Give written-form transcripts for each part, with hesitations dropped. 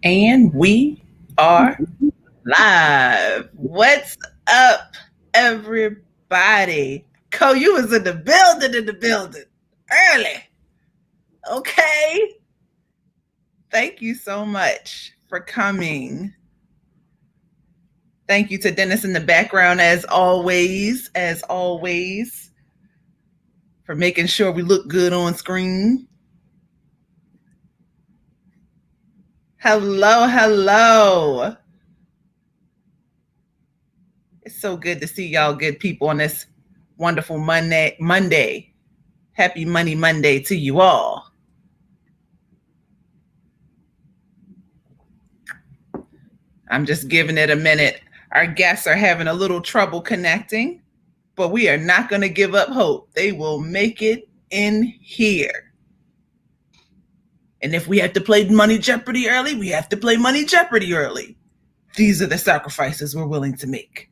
And we are live. What's up, everybody? You was in the building early. Okay. Thank you so much for coming. Thank you to Dennis in the background, as always, for making sure we look good on screen. Hello, hello. It's so good to see y'all good people on this wonderful Monday. Happy Money Monday to you all. I'm just giving it a minute. Our guests are having a little trouble connecting, but we are not going to give up hope. They will make it in here. And if we have to play Money Jeopardy early, we have to play Money Jeopardy early. These are the sacrifices we're willing to make.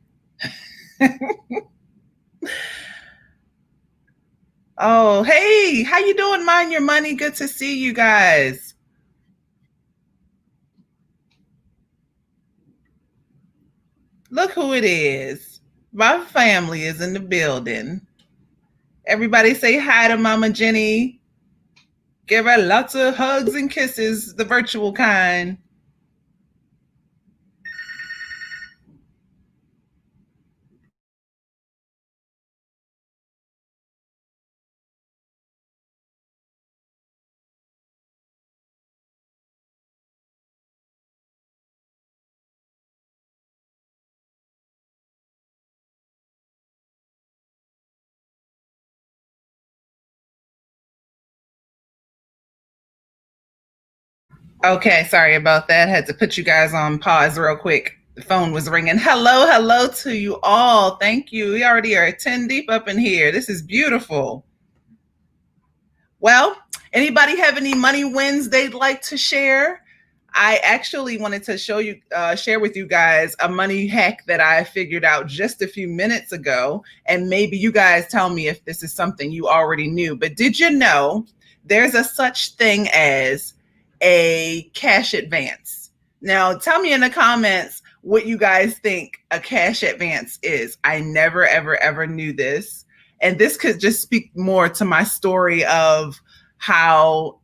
Oh, hey, how you doing? Mind your money. Good to see you guys. Look who it is. My family is in the building. Everybody say hi to Mama Jenny. Give her lots of hugs and kisses, the virtual kind. Okay, sorry about that. Had to put you guys on pause real quick. The phone was ringing. Hello, hello to you all. Thank you. We already are 10 deep up in here. This is beautiful. Well, anybody have any money wins they'd like to share? I actually wanted to share with you guys a money hack that I figured out just a few minutes ago. And maybe you guys tell me if this is something you already knew. But did you know there's a such thing as a cash advance? Now, tell me in the comments what you guys think a cash advance is. I never, ever, ever knew this. And this could just speak more to my story of how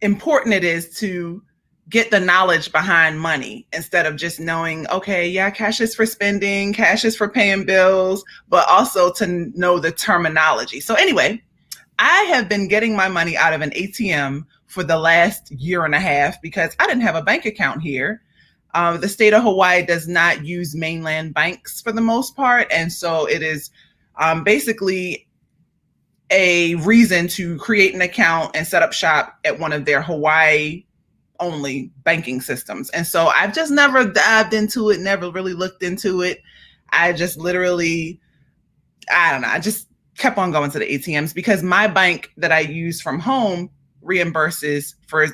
important it is to get the knowledge behind money instead of just knowing, okay, yeah, cash is for spending, cash is for paying bills, but also to know the terminology. So anyway, I have been getting my money out of an ATM for the last year and a half because I didn't have a bank account here. The state of Hawaii does not use mainland banks for the most part. And so it is basically a reason to create an account and set up shop at one of their Hawaii only banking systems. And so I've just never dived into it, never really looked into it. I just literally, I don't know, I just kept on going to the ATMs because my bank that I use from home reimburses for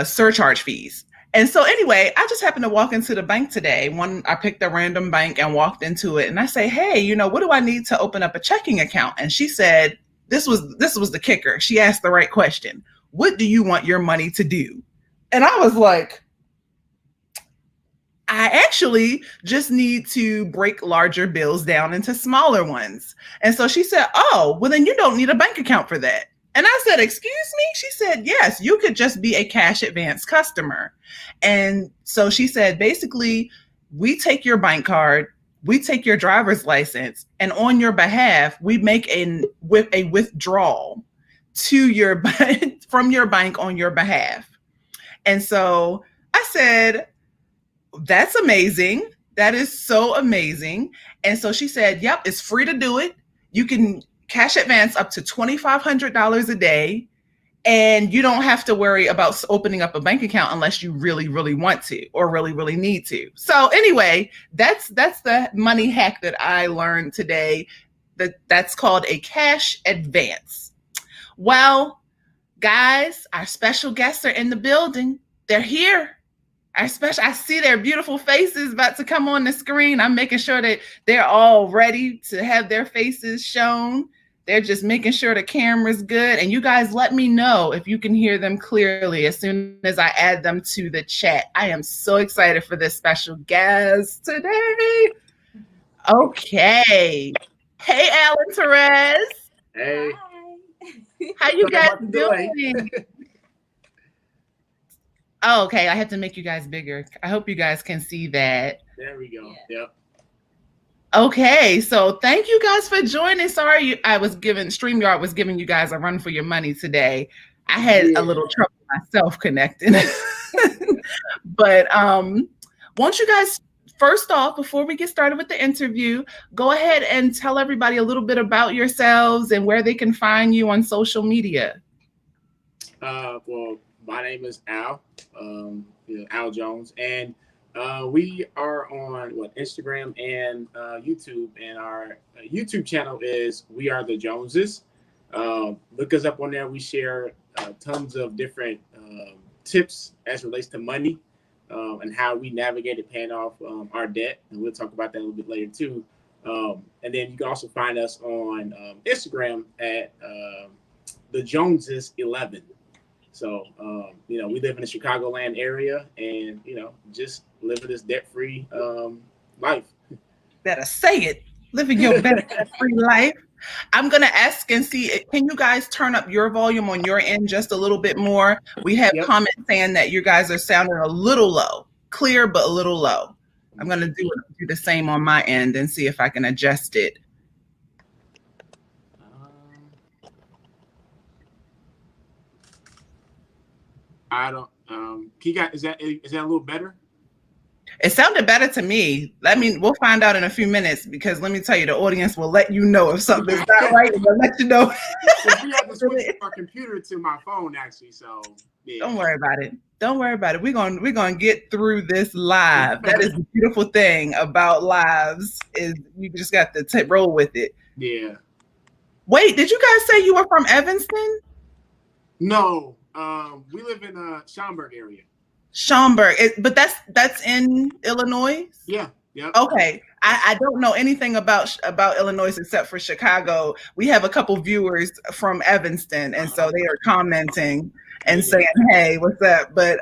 surcharge fees. And so anyway, I just happened to walk into the bank today. I picked a random bank and walked into it, and I say, "Hey, what do I need to open up a checking account?" And she said, "This was the kicker." She asked the right question. "What do you want your money to do?" And I was like, "I actually just need to break larger bills down into smaller ones." And so she said, "Oh, well then you don't need a bank account for that." And I said, "Excuse me?" She said, "Yes, you could just be a cash advance customer." And so she said, basically, we take your bank card, we take your driver's license, and on your behalf, we make a withdrawal to your from your bank on your behalf. And so I said, "That's amazing. That is so amazing." And so she said, "Yep, it's free to do it. You can cash advance up to $2,500 a day, and you don't have to worry about opening up a bank account unless you really, really want to or really, really need to." So anyway, that's the money hack that I learned today. That's called a cash advance. Well, guys, our special guests are in the building. They're here. I see their beautiful faces about to come on the screen. I'm making sure that they're all ready to have their faces shown. They're just making sure the camera's good. And you guys let me know if you can hear them clearly as soon as I add them to the chat. I am so excited for this special guest today. Okay. Hey, Alan Therese. Hey. Hi. How you guys doing? Oh, okay. I have to make you guys bigger. I hope you guys can see that. There we go. Yeah. Yep. Okay, so thank you guys for joining. Sorry, StreamYard was giving you guys a run for your money today. I had a little trouble myself connecting. But won't you guys, first off, before we get started with the interview, go ahead and tell everybody a little bit about yourselves and where they can find you on social media. Well, my name is Al, Al Jones, and we are on Instagram and YouTube, and our YouTube channel is We Are the Joneses. Look us up on there. We share tons of different tips as it relates to money and how we navigated paying off our debt, and we'll talk about that a little bit later too. And then you can also find us on Instagram at the Joneses 11. So, we live in the Chicagoland area and, just living this debt-free life. Better say it. Living your better debt-free life. I'm going to ask and see, can you guys turn up your volume on your end just a little bit more? We have comments saying that you guys are sounding a little low, clear, but a little low. I'm going to do the same on my end and see if I can adjust it. I don't. Is that a little better? It sounded better to me. We'll find out in a few minutes, because let me tell you, the audience will let you know if something's not right. They'll let you know. We have to switch our computer to my phone, actually. So yeah. Don't worry about it. Don't worry about it. We're gonna get through this live. That is the beautiful thing about lives, is you just got to roll with it. Yeah. Wait, did you guys say you were from Evanston? No. We live in Schaumburg area. Schaumburg, but that's in Illinois. Yeah. Yeah. Okay. I don't know anything about Illinois except for Chicago. We have a couple viewers from Evanston, and so they are commenting and saying, "Hey, what's up?" But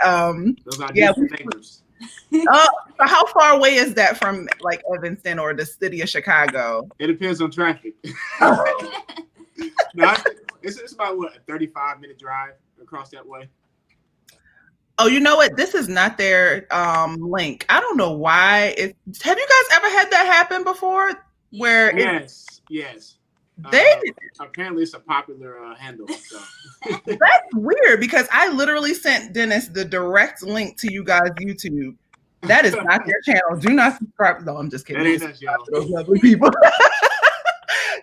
those are neighbors. So how far away is that from Evanston or the city of Chicago? It depends on traffic. No, it's about a 35-minute drive across that way. Oh, you know what? This is not their link. I don't know why. Have you guys ever had that happen before? Where yes. Apparently it's a popular handle. So. That's weird, because I literally sent Dennis the direct link to you guys' YouTube. That is not their channel. Do not subscribe. No, I'm just kidding. That ain't us, those lovely people.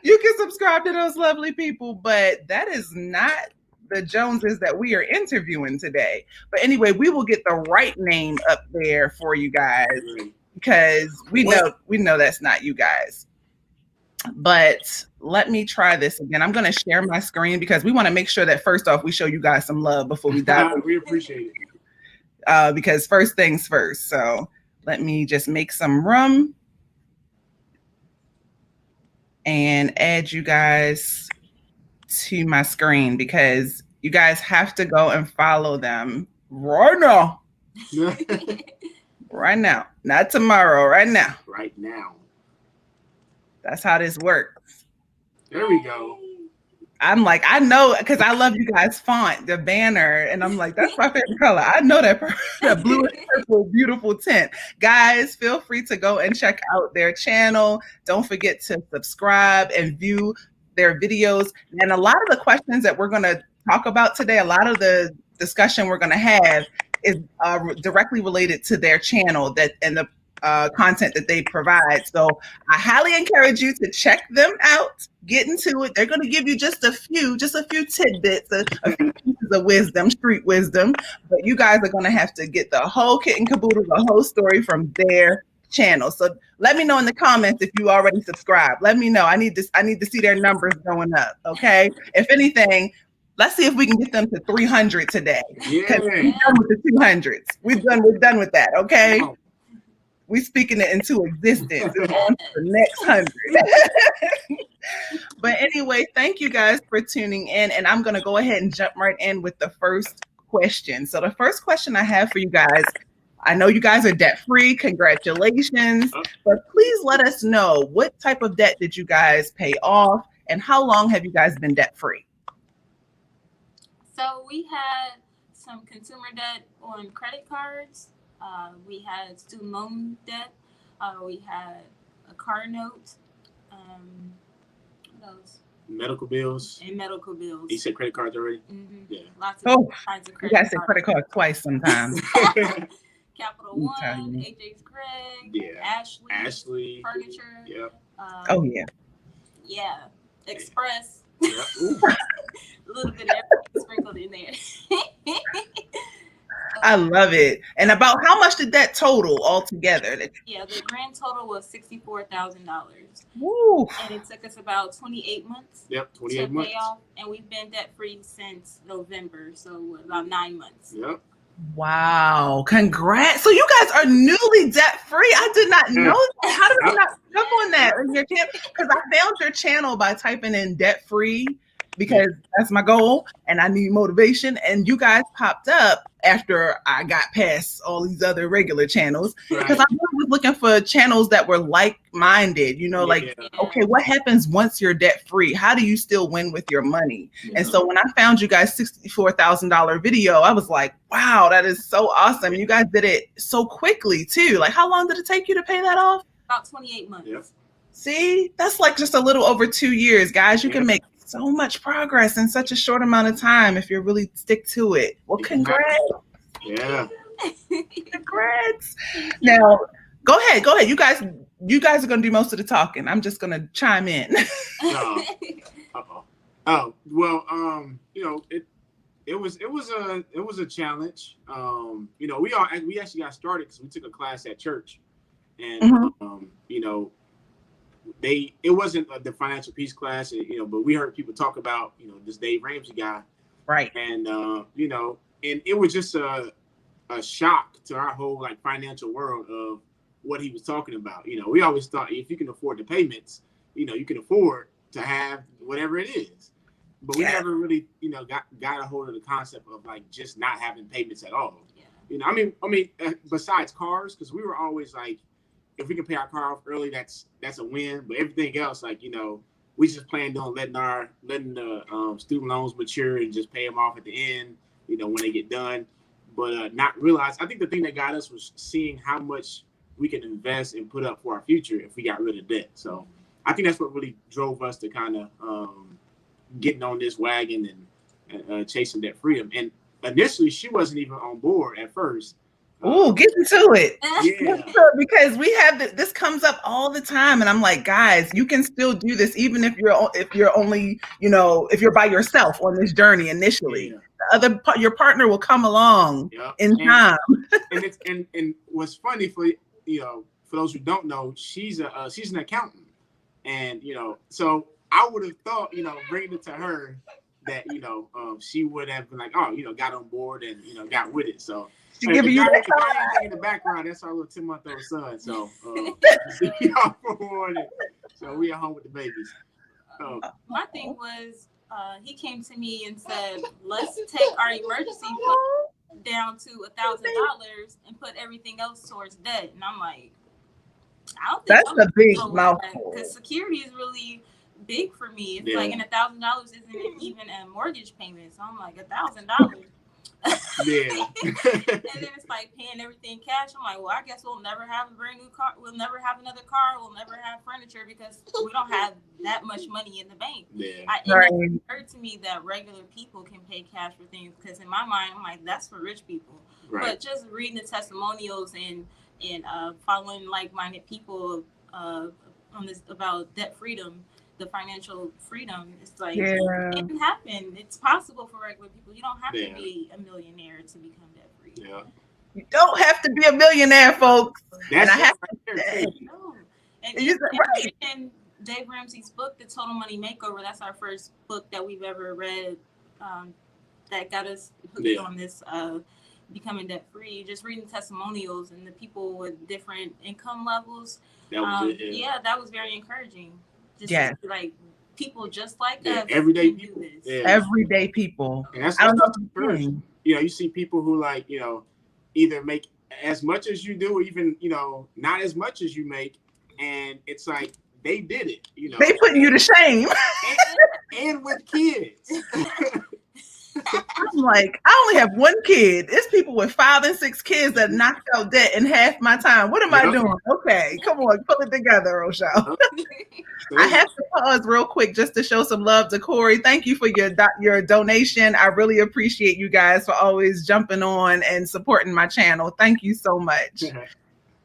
You can subscribe to those lovely people, but that is not the Joneses that we are interviewing today. But anyway, we will get the right name up there for you guys, because we know that's not you guys. But let me try this again. I'm going to share my screen, because we want to make sure that first off, we show you guys some love before we dive. We appreciate it. Because first things first. So let me just make some room and add you guys to my screen, because you guys have to go and follow them right now. Right now. Not tomorrow, right now. Right now. That's how this works. There we go. I'm like, I know, because I love you guys' font, the banner, and I'm like, that's my favorite color. I know that blue and purple, beautiful tint. Guys, feel free to go and check out their channel. Don't forget to subscribe and view their videos. And a lot of the questions that we're going to talk about today, a lot of the discussion we're going to have is directly related to their channel and the content that they provide. So I highly encourage you to check them out, get into it. They're going to give you just a few tidbits, a few pieces of wisdom, street wisdom, but you guys are going to have to get the whole kit and caboodle, the whole story from their channel. So let me know in the comments if you already subscribed. Let me know. I need to see their numbers going up. Okay. If anything, let's see if we can get them to 300 today. Yeah. We're done with the 200s. We're done with that. Okay. We speaking it into existence. It's on to the next 100. But anyway, thank you guys for tuning in. And I'm going to go ahead and jump right in with the first question. So, the first question I have for you guys, I know you guys are debt free. Congratulations. But please let us know, what type of debt did you guys pay off? And how long have you guys been debt free? So we had some consumer debt on credit cards. We had student loan debt. We had a car note. What else? Medical bills. And medical bills. You said credit cards already? Mm-hmm. Yeah. Lots of kinds of credit cards. You guys say credit cards twice sometimes. Capital One, AJ's Craig, yeah. Ashley, Furniture. Yep. Oh, yeah. Yeah. Express. Yep. A little bit of everything sprinkled in there. I love it. And about how much did that total altogether? Yeah, the grand total was $64,000. Woo. And it took us about 28 months. Yep, 28 months. Pay off, and we've been debt free since November, so about 9 months. Yep. Wow. Congrats. So you guys are newly debt free. I did not know that. How did I not jump on that? Because I found your channel by typing in debt free, because that's my goal and I need motivation. And you guys popped up after I got past all these other regular channels, because I was looking for channels that were like-minded, okay, what happens once you're debt free? How do you still win with your money? And so when I found you guys' $64,000 video, I was like, wow, that is so awesome. You guys did it so quickly too. Like, how long did it take you to pay that off? About 28 months. Yep. See, that's like just a little over 2 years, guys. You can make so much progress in such a short amount of time if you really stick to it. Well, congrats. Yeah. Congrats. Now, go ahead. You guys are going to do most of the talking. I'm just going to chime in. Oh, well, it was a challenge. We actually got started because we took a class at church, and it wasn't the financial peace class, but we heard people talk about, this Dave Ramsey guy. Right. And, and it was just a shock to our whole financial world of what he was talking about. We always thought if you can afford the payments, you can afford to have whatever it is. But we never really, got a hold of the concept of just not having payments at all. Yeah. Besides cars, because we were always if we can pay our car off early, that's a win. But everything else, we just planned on letting the student loans mature and just pay them off at the end, when they get done. But not realize, I think the thing that got us was seeing how much we can invest and put up for our future if we got rid of debt. So I think that's what really drove us to kind of getting on this wagon and chasing debt freedom. And initially, she wasn't even on board at first. Ooh, get into it. Yeah. Because we have this comes up all the time, and I'm like, guys, you can still do this even if you're only, if you're by yourself on this journey initially. Yeah. Your partner will come along in time. and what's funny for those who don't know, she's an accountant, and so I would have thought bringing it to her that she would have been like, oh, got on board and got with it. So. If you anything in the background, that's our little 10-month-old son. So, so we are home with the babies. My thing was, he came to me and said, "Let's take our emergency fund down to $1,000 and put everything else towards debt." And I'm like, I don't think that's a big mouthful, because security is really big for me. It's and $1,000 isn't even a mortgage payment. So I'm like, $1,000. Yeah. And then it's paying everything cash. I'm like, well, I guess we'll never have a brand new car. We'll never have another car. We'll never have furniture because we don't have that much money in the bank. Yeah. It occurred to me that regular people can pay cash for things, because in my mind, I'm like, that's for rich people. Right. But just reading the testimonials and following like-minded people on this about debt freedom, the financial freedom, it's it can happen. It's possible for regular people. You don't have to be a millionaire to become debt free. Yeah. You don't have to be a millionaire, folks. That's and I have to no. And Dave Ramsey's book, The Total Money Makeover, that's our first book that we've ever read that got us hooked on this becoming debt free. Just reading testimonials and the people with different income levels. That was that was very encouraging. Just people just like Yeah, us everyday can people. do this. Yeah. Everyday people. And that's I don't know what's if you encouraging. You know, you see people who like, you know, either make as much as you do, or even, you know, not as much as you make, and it's like they did it, you know. They putting you to shame. And with kids. I'm like, I only have one kid. It's people with 5 and 6 kids that knocked out debt in half my time. What am I doing? Okay, come on, pull it together, Rochelle. I have to pause real quick just to show some love to Corey. Thank you for your donation. I really appreciate you guys for always jumping on and supporting my channel. Thank you so much.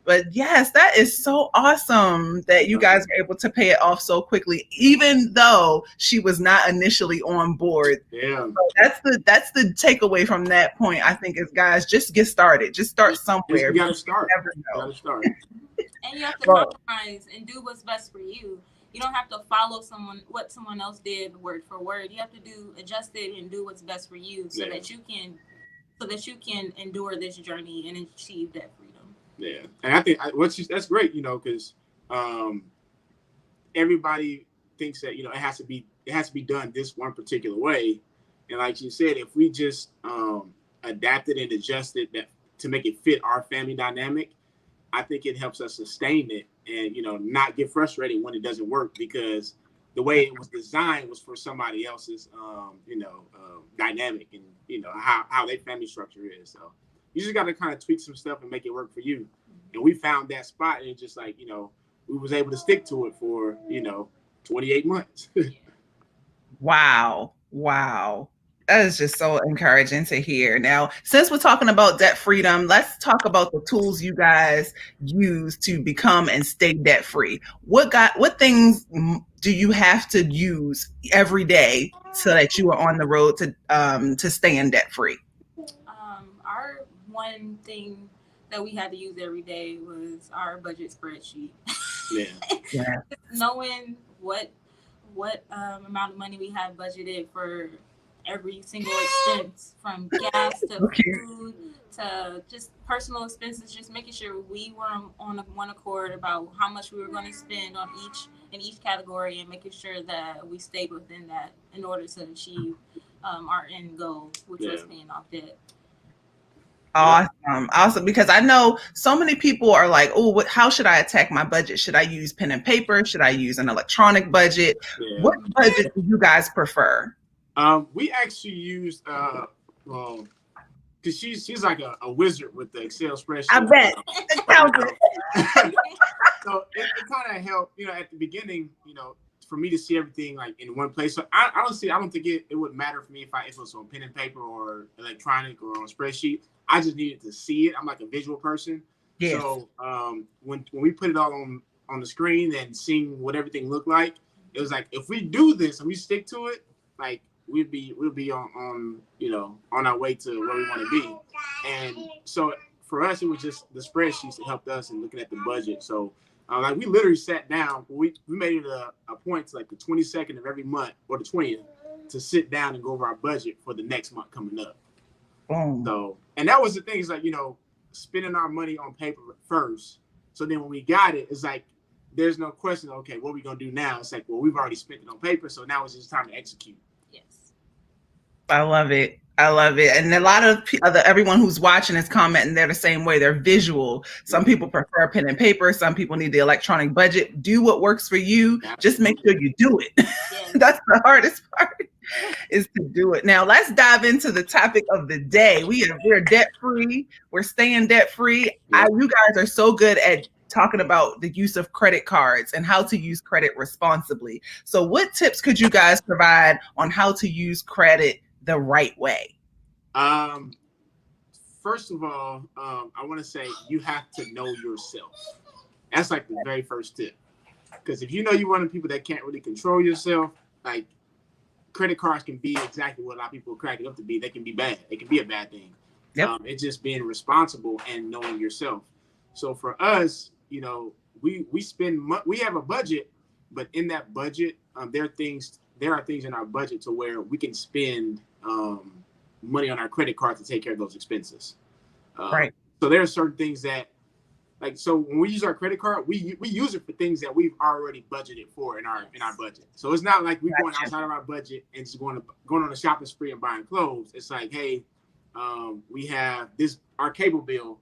But yes, that is so awesome that you guys were able to pay it off so quickly, even though she was not initially on board. Yeah. So that's the takeaway from that point, I think, is guys, just get started. Just start somewhere. You gotta start. You never know. You gotta start. And you have to compromise and do what's best for you. You don't have to follow what someone else did word for word. You have to adjust it and do what's best for you so that you can endure this journey and achieve that freedom. Yeah, and I think that's great, you know, because everybody thinks that, you know, it has to be done this one particular way, and like you said, if we just adapted and adjusted that to make it fit our family dynamic, I think it helps us sustain it and, you know, not get frustrated when it doesn't work, because the way it was designed was for somebody else's dynamic and, you know, how their family structure is. So you just got to kind of tweak some stuff and make it work for you. And we found that spot, and just like, you know, we was able to stick to it for, you know, 28 months. Wow. That is just so encouraging to hear. Now, since we're talking about debt freedom, let's talk about the tools you guys use to become and stay debt free. What things do you have to use every day so that you are on the road to staying debt free? Our one thing that we had to use every day was our budget spreadsheet. Yeah. Knowing what amount of money we have budgeted for every single expense, from gas to food to just personal expenses, just making sure we were on one accord about how much we were going to spend on each category, and making sure that we stayed within that in order to achieve our end goal, which was paying off debt. Awesome. Because I know so many people are like, oh, how should I attack my budget? Should I use pen and paper? Should I use an electronic budget? Yeah. What budget do you guys prefer? We actually used, because she's like a wizard with the Excel spreadsheet. I bet. So it kind of helped, you know, at the beginning, you know, for me to see everything like in one place. So I don't think it would matter for me if it was on pen and paper or electronic or on a spreadsheet. I just needed to see it. I'm like a visual person. Yes. So when we put it all on the screen and seeing what everything looked like, it was like, if we do this and we stick to it, like we'll be on you know, on our way to where we want to be. And so for us, it was just the spreadsheets that helped us in looking at the budget. So like we literally sat down. We made it a point to like the 22nd of every month or the 20th to sit down and go over our budget for the next month coming up. So, and that was the thing, is like, you know, spending our money on paper first. So then when we got it, it's like, there's no question, okay, what are we going to do now? It's like, well, we've already spent it on paper, so now it's just time to execute. Yes. I love it. And a lot of everyone who's watching is commenting, they're the same way. They're visual. Some people prefer pen and paper. Some people need the electronic budget. Do what works for you. Absolutely. Just make sure you do it. Yes. That's the hardest part, is to do it. Now let's dive into the topic of the day. We're debt free. We're staying debt free. Yeah. You guys are so good at talking about the use of credit cards and how to use credit responsibly. So what tips could you guys provide on how to use credit the right way? First of all, I want to say you have to know yourself. That's like the very first tip. Because if you know you're one of the people that can't really control yourself, like credit cards can be exactly what a lot of people crack it up to be. They can be bad. It can be a bad thing. Yep. It's just being responsible and knowing yourself. So for us, you know, we have a budget, but in that budget, there are things in our budget to where we can spend money on our credit card to take care of those expenses. Right. So there are certain things that, like, so when we use our credit card, we use it for things that we've already budgeted for in our budget. So it's not like we're going outside of our budget and just going on a shopping spree and buying clothes. It's like, hey, we have this, our cable bill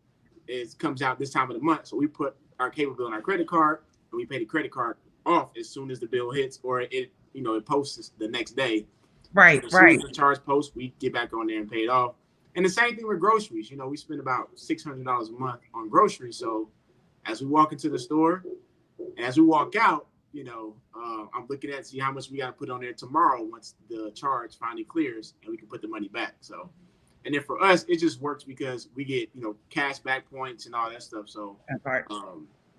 comes out this time of the month, so we put our cable bill on our credit card and we pay the credit card off as soon as the bill hits, or it posts the next day. Right, as soon as the charge posts, we get back on there and pay it off. And the same thing with groceries. We spend about $600 a month on groceries. So as we walk into the store, and as we walk out, I'm looking at see how much we got to put on there tomorrow once the charge finally clears and we can put the money back. So, and then for us, it just works because we get cash back points and all that stuff. So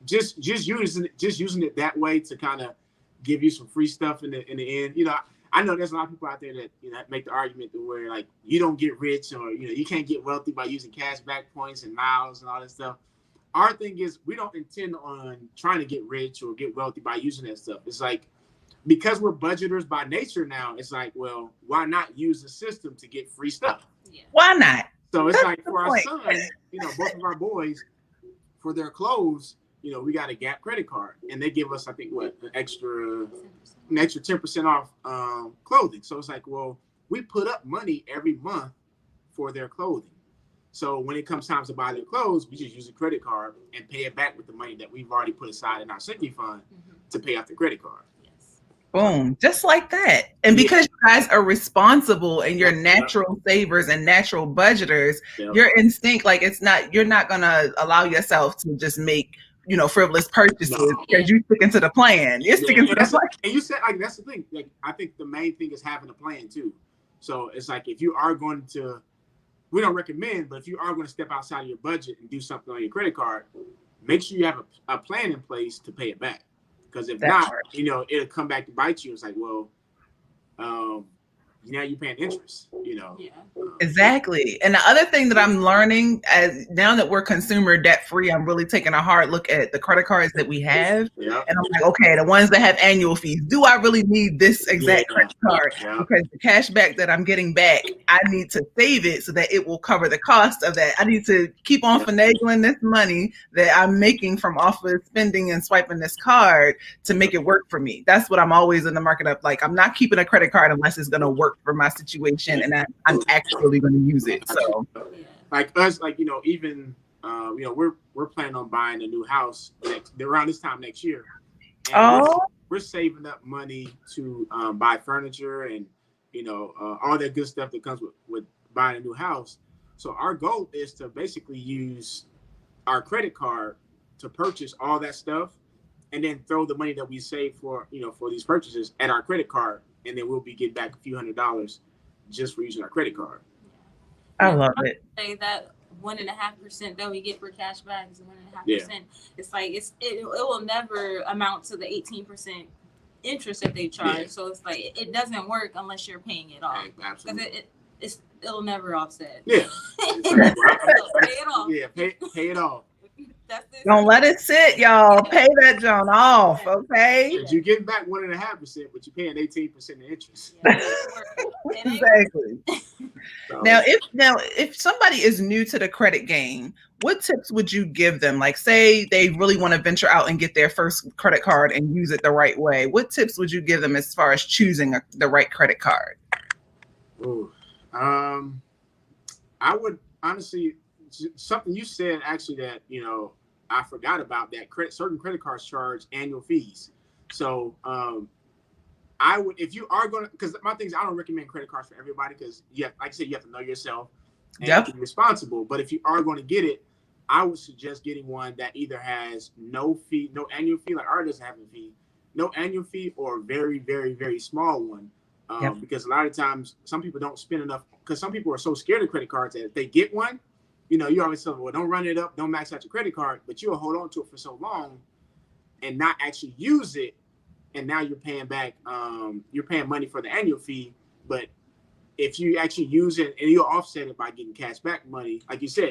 just using it that way to kind of give you some free stuff in the end. I know there's a lot of people out there that make the argument to where like you don't get rich or you can't get wealthy by using cash back points and miles and all that stuff. Our thing is we don't intend on trying to get rich or get wealthy by using that stuff. It's like because we're budgeters by nature now, it's like, well, why not use the system to get free stuff? Yeah. Why not? So it's like for our son, both of our boys, for their clothes, we got a Gap credit card, and they give us, I think, an extra 10% off clothing. So it's like, well, we put up money every month for their clothing. So when it comes time to buy their clothes, we just use a credit card and pay it back with the money that we've already put aside in our sinking fund to pay off the credit card. Boom, just like that. And because you guys are responsible and you're natural savers and natural budgeters, your instinct, like you're not gonna allow yourself to just make frivolous purchases because you stick into the plan. You're sticking to the plan. And you said like that's the thing. Like I think the main thing is having a plan too. So it's like if you are going to, we don't recommend, but if you are going to step outside of your budget and do something on your credit card, make sure you have a plan in place to pay it back. Because if not, it'll come back to bite you. It's like, well, now you're paying interest, Exactly. And the other thing that I'm learning now that we're consumer debt free, I'm really taking a hard look at the credit cards that we have. And I'm like, okay, the ones that have annual fees, do I really need this exact credit card? Because the cash back that I'm getting back, I need to save it so that it will cover the cost of that. I need to keep on finagling this money that I'm making from off of spending and swiping this card to make it work for me. That's what I'm always in the market of. Like, I'm not keeping a credit card unless it's going to work for my situation and I'm actually going to use it. So like us, like even we're planning on buying a new house around this time next year. And we're saving up money to buy furniture and all that good stuff that comes with buying a new house. So our goal is to basically use our credit card to purchase all that stuff and then throw the money that we save for these purchases at our credit card. And then we'll be getting back a few $100s just for using our credit card. I love it. Say that 1.5% that we get for cash back is 1.5%. It's like it will never amount to the 18% interest that they charge. So it's like it doesn't work unless you're paying it off. Absolutely. Because it'll never offset. Yeah. So pay it off. Yeah, pay it off. Don't let it sit, y'all. Pay that John off, okay? You're getting back 1.5%, but you're paying 18% in interest. Exactly. Now, if somebody is new to the credit game, what tips would you give them? Like, say they really want to venture out and get their first credit card and use it the right way. What tips would you give them as far as choosing the right credit card? Ooh, I would honestly. Something you said actually that I forgot about that certain credit cards charge annual fees. So I would, if you are going to, because my thing is I don't recommend credit cards for everybody because like I said, you have to know yourself and be responsible. But if you are going to get it, I would suggest getting one that either has no fee, no annual fee, like ours doesn't have a fee, no annual fee, or a very, very, very small one. Because a lot of times some people don't spend enough because some people are so scared of credit cards that if they get one, you always tell them, well, don't run it up, don't max out your credit card, but you'll hold on to it for so long and not actually use it. And now you're paying back, you're paying money for the annual fee. But if you actually use it and you'll offset it by getting cash back money, like you said,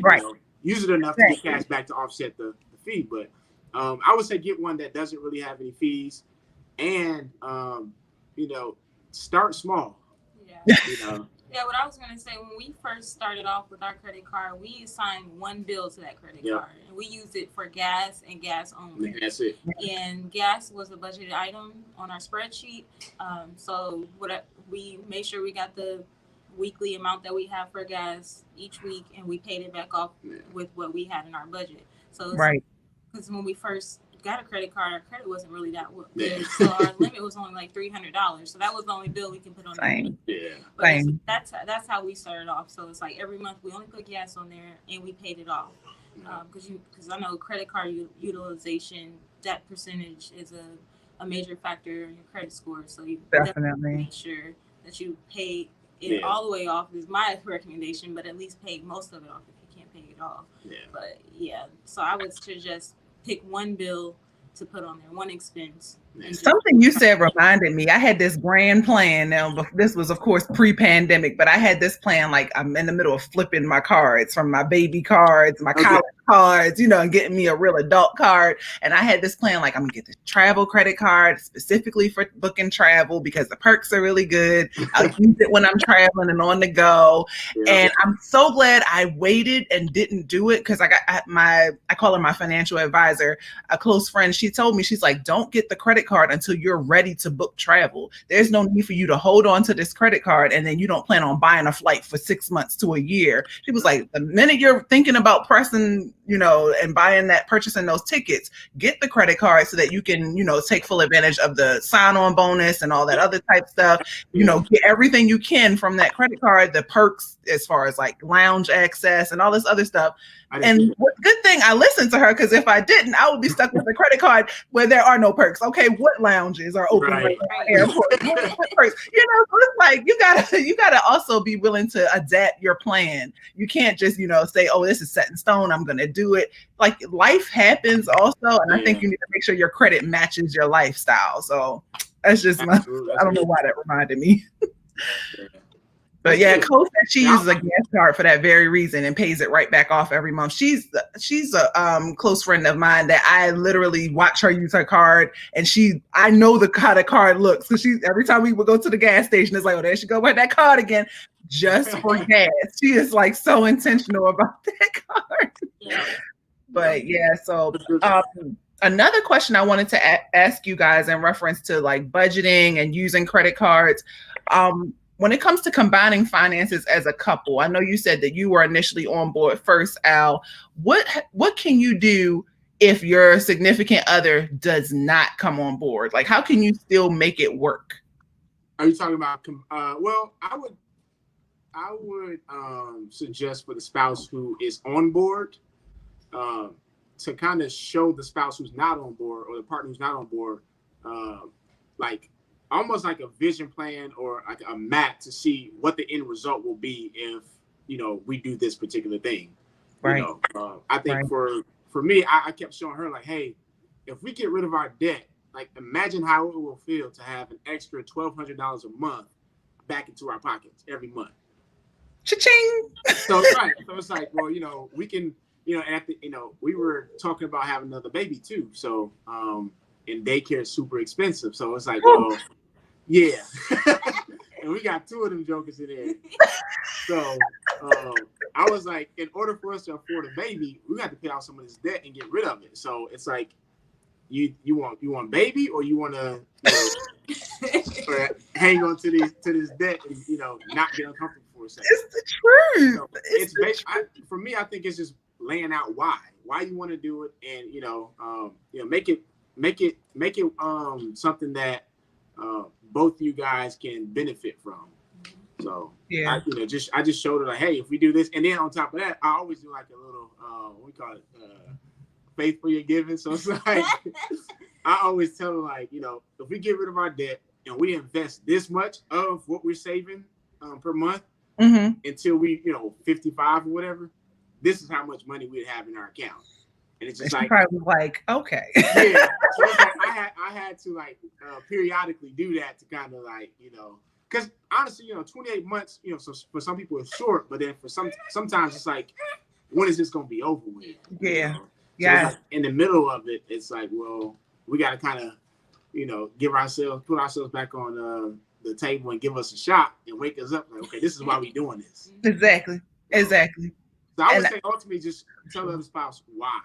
use it enough to get cash back to offset the fee. But I would say get one that doesn't really have any fees and, start small. Yeah, what I was gonna say, when we first started off with our credit card, we assigned one bill to that credit card, and we used it for gas and gas only. That's it. And gas was a budgeted item on our spreadsheet. So we made sure we got the weekly amount that we have for gas each week, and we paid it back off with what we had in our budget. So right. Because when we first got a credit card, our credit wasn't really that good, so our limit was only like $300. So that was the only bill we can put on there. Yeah, but that's how we started off. So it's like every month we only put gas on there, and we paid it off. Because I know credit card utilization, that percentage is a major factor in your credit score. So you definitely make sure that you pay it all the way off is my recommendation, but at least pay most of it off if you can't pay it off. Yeah. But yeah, so I would suggest pick one bill to put on there, one expense. Something you said reminded me. I had this grand plan. Now, this was, of course, pre-pandemic, but I had this plan. Like, I'm in the middle of flipping my cards, from my baby cards, my college cards, and getting me a real adult card. And I had this plan, like, I'm gonna get the travel credit card specifically for booking travel because the perks are really good. I'll use it when I'm traveling and on the go. Yeah. And I'm so glad I waited and didn't do it, because I call her my financial advisor, a close friend. She told me, she's like, don't get the credit card until you're ready to book travel. There's no need for you to hold on to this credit card and then you don't plan on buying a flight for 6 months to a year. She was like, the minute you're thinking about pressing, and purchasing those tickets, get the credit card so that you can, take full advantage of the sign-on bonus and all that other type stuff. Get everything you can from that credit card, the perks as far as like lounge access and all this other stuff. And good thing I listened to her, because if I didn't, I would be stuck with a credit card where there are no perks. Okay, what lounges are open right now? Airport, what perks? So it's like you gotta also be willing to adapt your plan. You can't just say, oh, this is set in stone, I'm gonna do it. Like, life happens also, and I think you need to make sure your credit matches your lifestyle. So that's just I don't know why that reminded me. But yeah, Cole said she uses a gas card for that very reason and pays it right back off every month. She's a close friend of mine that I literally watch her use her card, and I know how the card looks. So every time we would go to the gas station, it's like, oh, there she go with that card again, just for gas. She is like so intentional about that card. Yeah. But yeah, so another question I wanted to ask you guys in reference to like budgeting and using credit cards. When it comes to combining finances as a couple, I know you said that you were initially on board first, Al. What can you do if your significant other does not come on board? Like, how can you still make it work? Are you talking about? Well, I would suggest for the spouse who is on board to kind of show the spouse who's not on board, or the partner who's not on board, like, almost like a vision plan or like a map to see what the end result will be if we do this particular thing. Right. I think for me, I kept showing her, like, hey, if we get rid of our debt, like, imagine how it will feel to have an extra $1,200 a month back into our pockets every month. Cha-ching. So it's like, well, we can, and we were talking about having another baby too. So and daycare is super expensive. So it's like, well, yeah. And we got 2 of them jokers in there. So I was like, in order for us to afford a baby, we got to pay off some of this debt and get rid of it. So it's like, you want baby, or you want to hang on to this debt and not get uncomfortable for a second. It's the truth. So for me, I think it's just laying out why you want to do it, and make it something that both you guys can benefit from. So yeah, I just showed her, like, hey, if we do this, and then on top of that, I always do like a little what we call it, faith for your giving. So it's like I always tell her, like, if we get rid of our debt and we invest this much of what we're saving per month until we 55 or whatever, this is how much money we'd have in our account. And it's just like, probably like, okay. Yeah. So it's like I had to like periodically do that to kind of like, because honestly, 28 months, so for some people it's short, but then for sometimes it's like, when is this going to be over with? Yeah. So like in the middle of it, it's like, well, we got to kind of, put ourselves back on the table and give us a shot and wake us up. Like, okay, this is why we're doing this. Exactly. Exactly. So I would say ultimately just tell the other spouse why.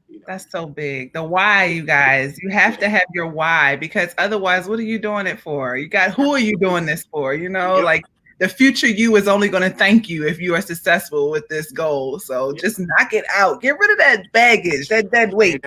You know? That's so big. The why, you guys. You have to have your why, because otherwise, what are you doing it for? Who are you doing this for? You know, like the future you is only going to thank you if you are successful with this goal. So just knock it out. Get rid of that baggage, that dead weight.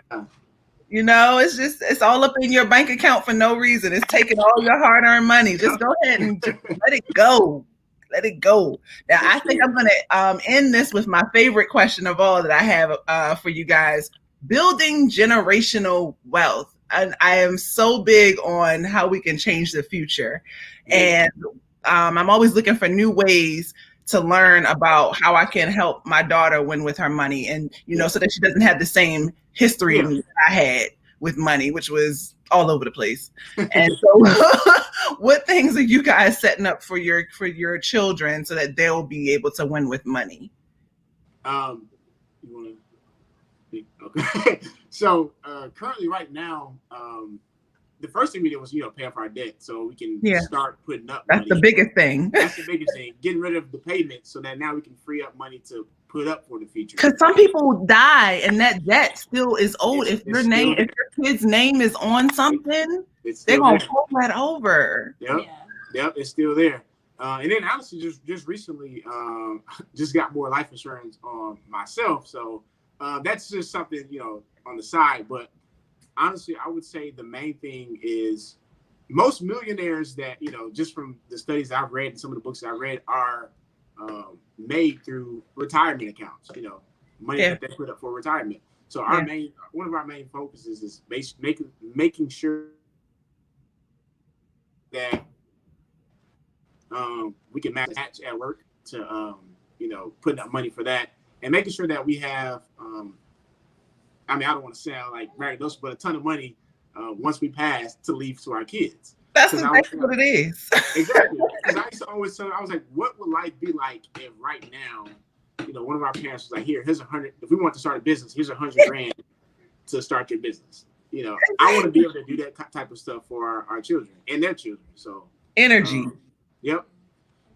You know, it's all up in your bank account for no reason. It's taking all your hard-earned money. Just go ahead and just let it go. Let it go. Now, I think I'm going to end this with my favorite question of all that I have for you guys. Building generational wealth. And I am so big on how we can change the future. And I'm always looking for new ways to learn about how I can help my daughter win with her money. And, you know, so that she doesn't have the same history I had with money, which was all over the place. And so what things are you guys setting up for your children so that they'll be able to win with money? You want to? Okay. So currently, right now, the first thing we did was pay off our debt so we can start putting up. That's money. The biggest thing. That's the biggest thing. Getting rid of the payment so that now we can free up money to put up for the future. Because some people die and that debt still is owed. If your kid's name is on something, they're gonna pull that over. Yep, it's still there. And then honestly, just recently, just got more life insurance on myself. So that's just something on the side. But honestly, I would say the main thing is most millionaires that just from the studies I've read and some of the books I've read are made through retirement accounts, money that they put up for retirement. So one of our main focuses is making sure that we can match at work to putting up money for that, and making sure that we have I don't want to sound like braggadocious, but a ton of money once we pass to leave to our kids. That's exactly what it is. Exactly. Because I used to always tell, I was like, what would life be like if right now, one of our parents was like, here's 100. If we want to start a business, here's 100 grand to start your business. I want to be able to do that type of stuff for our children and their children. So energy. Yep.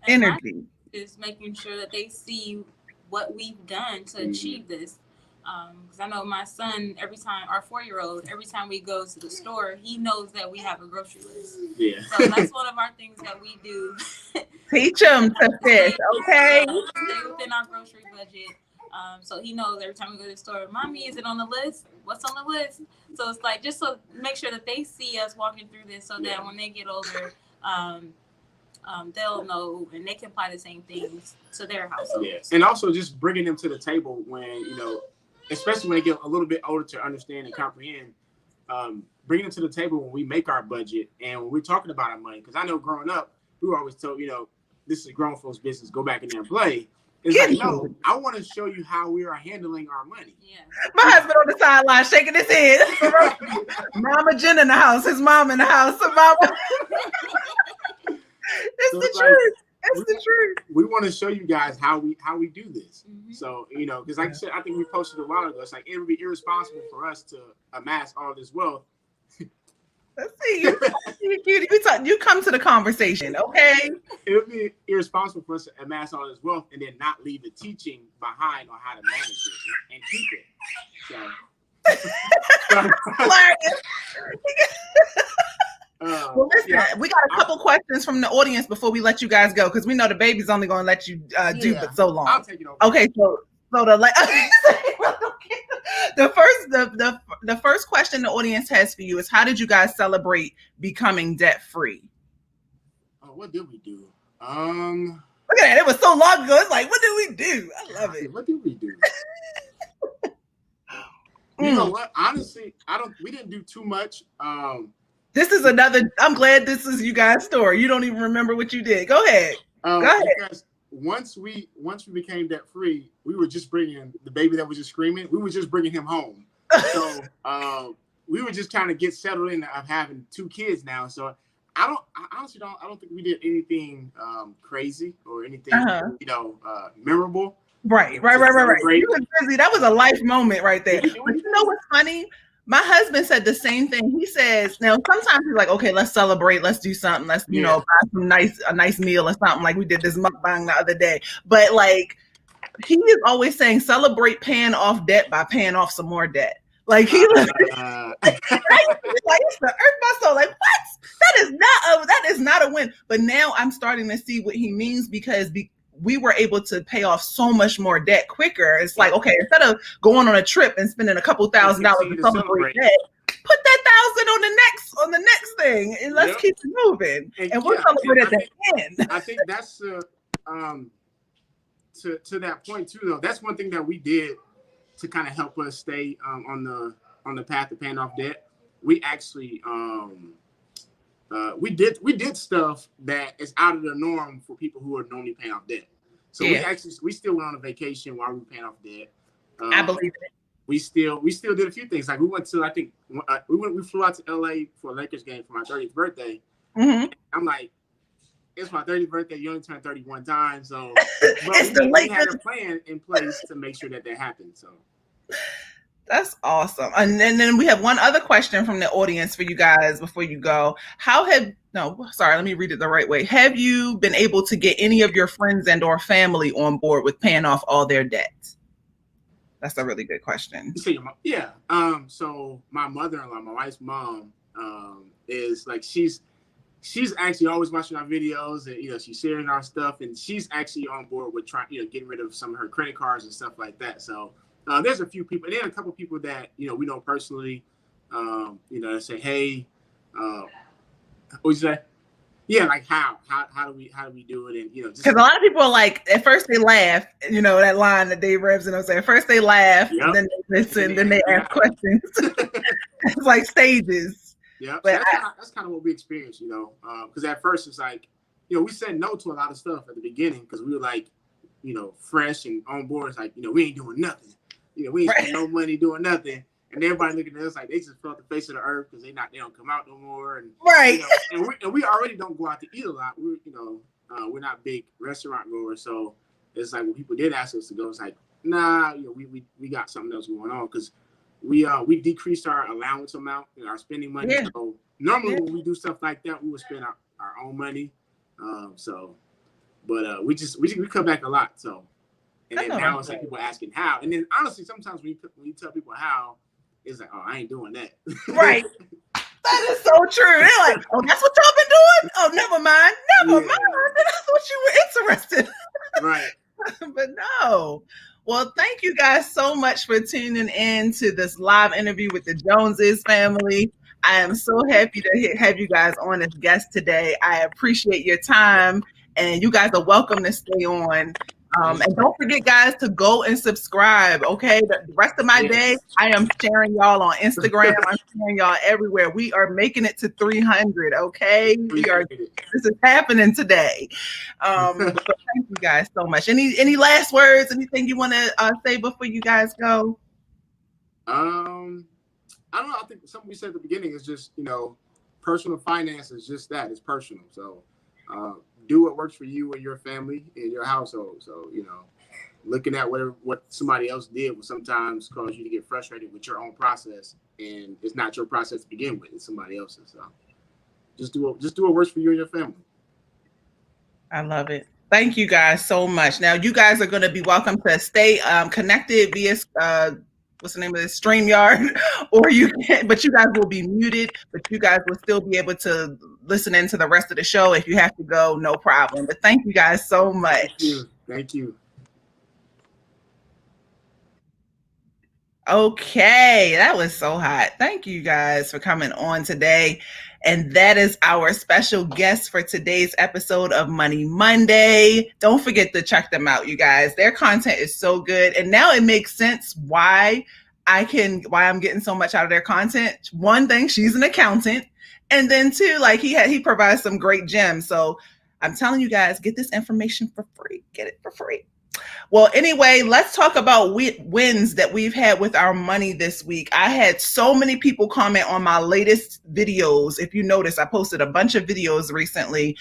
And energy is making sure that they see what we've done to achieve this. Because I know my son, our 4-year-old, every time we go to the store, he knows that we have a grocery list. Yeah. So that's one of our things that we do. Teach them to fish, okay? Stay within our grocery budget. So he knows every time we go to the store, Mommy, is it on the list? What's on the list? So it's like just to make sure that they see us walking through this so that when they get older, they'll know and they can apply the same things to their households. Yeah. And also just bringing them to the table when, especially when they get a little bit older to understand and comprehend, bringing them to the table when we make our budget and when we're talking about our money. Because I know growing up, we were always told, this is a grown folks business, go back in there and play. It's like, no, I want to show you how we are handling our money. Yeah. My husband on the sideline shaking his head. Mama Jen in the house, his mom in the house. Mama. It's the truth. It's the truth. We want to show you guys how we do this. Mm-hmm. So, because like I said, I think we posted a while ago, it's like it would be irresponsible for us to amass all this wealth. Let's see. You come to the conversation, okay? It would be irresponsible for us to amass all this wealth and then not leave the teaching behind on how to manage it and keep it. So. Well, listen, we got a couple questions from the audience before we let you guys go, because we know the baby's only going to let you do but so long. I'll take it over. Okay, so the first question the audience has for you is, how did you guys celebrate becoming debt free? Oh, what did we do? Look at that! It was so long ago. It's like, what did we do? I love it. What did we do? You know what? Honestly, we didn't do too much. This is I'm glad this is you guys' story. You don't even remember what you did. Go ahead. Go ahead. Because once we became debt free, we were just bringing the baby that was just screaming. We were just bringing him home. So we would just kind of get settled in of having 2 kids now. So I honestly don't think we did anything crazy or anything memorable. Right. You were busy. That was a life moment right there. But you know what's funny? My husband said the same thing. He says, now sometimes he's like, okay, let's celebrate, let's do something, let's, buy a nice meal or something, like we did this mukbang the other day. But like, he is always saying, celebrate paying off debt by paying off some more debt. Like he like it's the earth my soul. Like, what? That is not a win. But now I'm starting to see what he means, because we were able to pay off so much more debt quicker. It's like, okay, instead of going on a trip and spending a couple $1,000 to celebrate debt, put that $1,000 on the next thing, and let's keep it moving. And we'll celebrate at the end. I think that's to that point too, though. That's one thing that we did to kind of help us stay on the path to paying off debt. We actually we did stuff that is out of the norm for people who are normally paying off debt. So we still went on a vacation while we were paying off debt. I believe it. We still did a few things. Like we went to, I think we flew out to LA for a Lakers game for my 30th birthday. Mm-hmm. I'm like, it's my 30th birthday. You only turn 31 times, so we had a plan in place to make sure that happened. So that's awesome. And then we have one other question from the audience for you guys before you go. Let me read it the right way. Have you been able to get any of your friends and or family on board with paying off all their debts? That's a really good question. Yeah. So my mother-in-law, my wife's mom, is like, she's actually always watching our videos, and she's sharing our stuff, and she's actually on board with trying, getting rid of some of her credit cards and stuff like that. So there's a few people, and then a couple people that we know personally, that say, hey, what you say? Yeah, like how do we do it? And because a lot of people are like, at first they laugh, that line that Dave Revson was saying. At first they laugh, and then they listen, then they ask questions. It's like stages. Yeah, but that's kind of what we experienced, because at first it's like, we said no to a lot of stuff at the beginning because we were like, fresh and on board. It's like, we ain't doing nothing. We ain't spending no money doing nothing. And everybody looking at us like they just felt the face of the earth because they don't come out no more. And and we already don't go out to eat a lot. We're not big restaurant goers, so it's like when people did ask us to go, it's like, nah, we got something else going on because we decreased our allowance amount and our spending money. Yeah. So normally when we do stuff like that, we would spend our own money. But we cut back a lot. So and then now it's like people asking how, and then honestly sometimes when you tell people how, it's like, oh, I ain't doing that. Right. That is so true. They're like, oh, that's what y'all been doing? Oh, never mind. Never mind. I thought you were interested. Right. But no. Well, thank you guys so much for tuning in to this live interview with the Joneses family. I am so happy to have you guys on as guests today. I appreciate your time, and you guys are welcome to stay on. And don't forget, guys, to go and subscribe, okay? The rest of my day, I am sharing y'all on Instagram. I'm sharing y'all everywhere. We are making it to 300, okay? This is happening today. So thank you guys so much. Any last words? Anything you want to say before you guys go? I don't know. I think something we said at the beginning is just, personal finance is just that. It's personal. So, do what works for you and your family and your household. So, looking at what somebody else did will sometimes cause you to get frustrated with your own process, and it's not your process to begin with; it's somebody else's. So, just do what works for you and your family. I love it. Thank you guys so much. Now, you guys are going to be welcome to stay connected via what's the name of this, StreamYard, but you guys will be muted, but you guys will still be able to listen into the rest of the show. If you have to go, no problem. But thank you guys so much. Thank you. Okay, that was so hot. Thank you guys for coming on today. And that is our special guest for today's episode of Money Monday. Don't forget to check them out, you guys. Their content is so good. And now it makes sense why I'm getting so much out of their content. One thing, she's an accountant. And then two, like he provides some great gems. So I'm telling you guys, get this information for free. Get it for free. Well, anyway, let's talk about wins that we've had with our money this week. I had so many people comment on my latest videos. If you notice, I posted a bunch of videos recently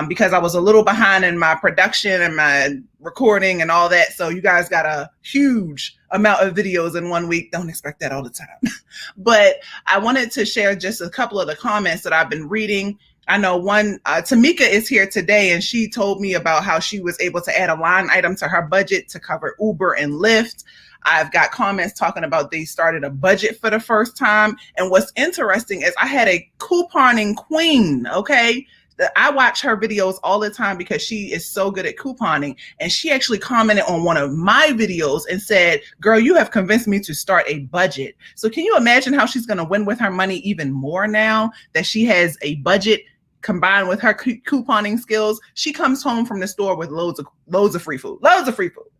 because I was a little behind in my production and my recording and all that. So you guys got a huge amount of videos in 1 week. Don't expect that all the time. But I wanted to share just a couple of the comments that I've been reading. I know one, Tamika is here today, and she told me about how she was able to add a line item to her budget to cover Uber and Lyft. I've got comments talking about they started a budget for the first time. And what's interesting is I had a couponing queen, okay? I watch her videos all the time because she is so good at couponing. And she actually commented on one of my videos and said, girl, you have convinced me to start a budget. So can you imagine how she's going to win with her money even more now that she has a budget combined with her couponing skills? She comes home from the store with loads of free food.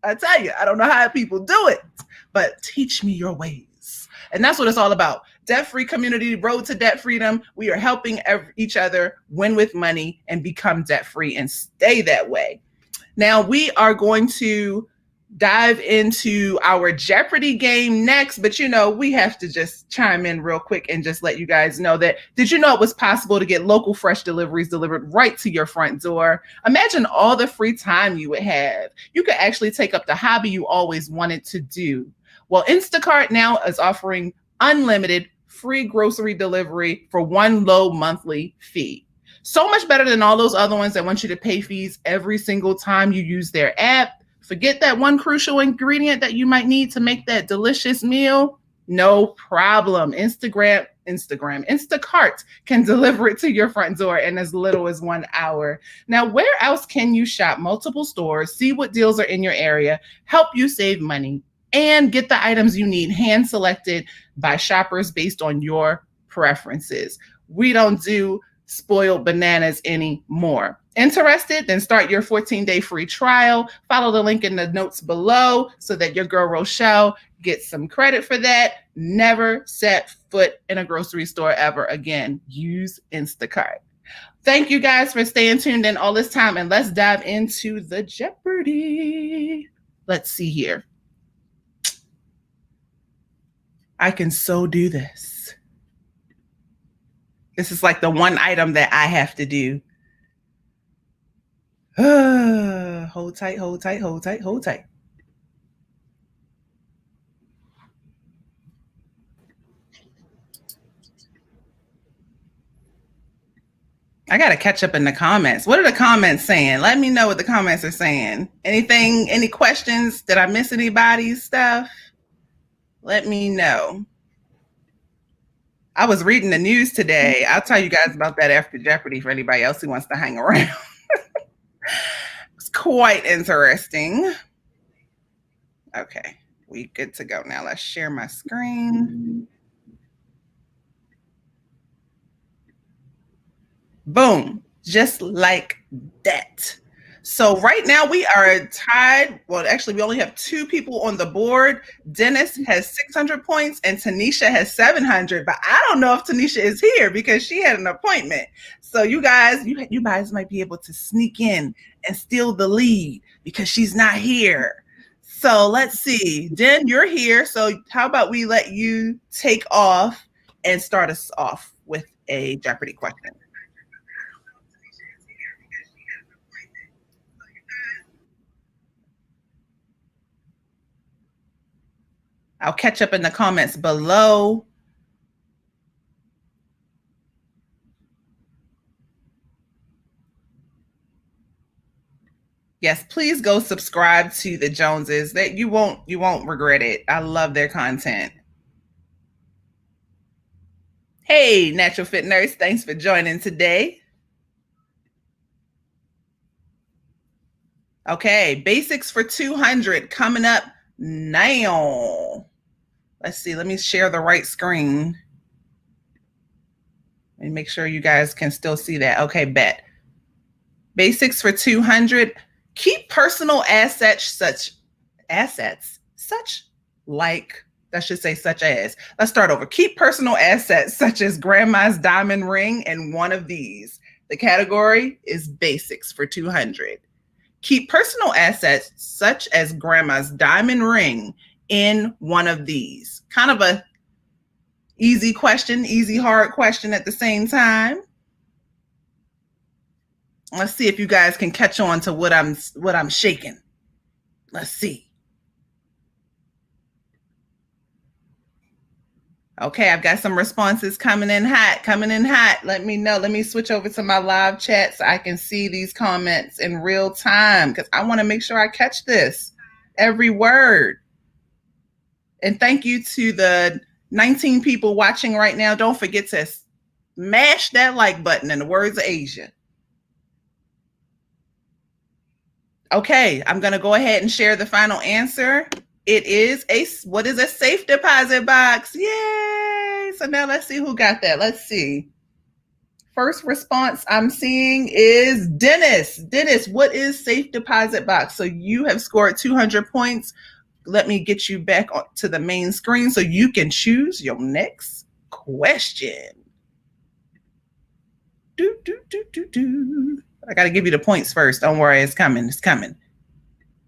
I tell you, I don't know how people do it, but teach me your ways. And that's what it's all about. Debt-free community, road to debt freedom. We are helping each other win with money and become debt-free and stay that way. Now we are going to dive into our Jeopardy game next, but we have to just chime in real quick and just let you guys know that, did you know it was possible to get local fresh deliveries delivered right to your front door? Imagine all the free time you would have. You could actually take up the hobby you always wanted to do. Well, Instacart now is offering unlimited free grocery delivery for one low monthly fee. So much better than all those other ones that want you to pay fees every single time you use their app. Forget that one crucial ingredient that you might need to make that delicious meal. No problem. Instacart can deliver it to your front door in as little as 1 hour. Now, where else can you shop multiple stores, see what deals are in your area, help you save money, and get the items you need hand selected by shoppers based on your preferences? We don't do spoiled bananas anymore. Interested? Then start your 14-day free trial. Follow the link in the notes below so that your girl Rochelle gets some credit for that. Never set foot in a grocery store ever again. Use Instacart. Thank you guys for staying tuned in all this time, and let's dive into the Jeopardy. Let's see here. I can so do this. This is like the one item that I have to do. Hold tight, hold tight, hold tight, hold tight. I got to catch up in the comments. What are the comments saying? Let me know what the comments are saying. Anything, any questions? Did I miss anybody's stuff? Let me know. I was reading the news today. I'll tell you guys about that after Jeopardy for anybody else who wants to hang around. It's quite interesting. Okay, we good to go now. Let's share my screen. Boom, just like that. So right now we are tied. Well, actually, we only have 2 people on the board. Dennis has 600 points and Tanisha has 700. But I don't know if Tanisha is here because she had an appointment. So you guys might be able to sneak in and steal the lead because she's not here. So let's see. Den, you're here. So how about we let you take off and start us off with a Jeopardy question? I'll catch up in the comments below. Yes, please go subscribe to the Joneses. That you won't regret it. I love their content. Hey, Natural Fit Nurse, thanks for joining today. Okay, basics for 200 coming up now. Let's see, let me share the right screen. Let me make sure you guys can still see that. Okay, bet. Basics for 200. Keep personal assets such as. Let's start over. Keep personal assets such as grandma's diamond ring and one of these. The category is basics for 200. Keep personal assets such as grandma's diamond ring in one of these. Kind of a easy question, easy, hard question at the same time. Let's see if you guys can catch on to what I'm shaking. Let's see. Okay, I've got some responses coming in hot. Let me know. Let me switch over to my live chat so I can see these comments in real time because I want to make sure I catch this, every word. And thank you to the 19 people watching right now. Don't forget to smash that like button in the words of Asia. Okay, I'm going to go ahead and share the final answer. It is what is a safe deposit box? Yay! So now let's see who got that. Let's see. First response I'm seeing is Dennis. Dennis, what is safe deposit box? So you have scored 200 points. Let me get you back to the main screen so you can choose your next question. I got to give you the points first. Don't worry, it's coming. It's coming.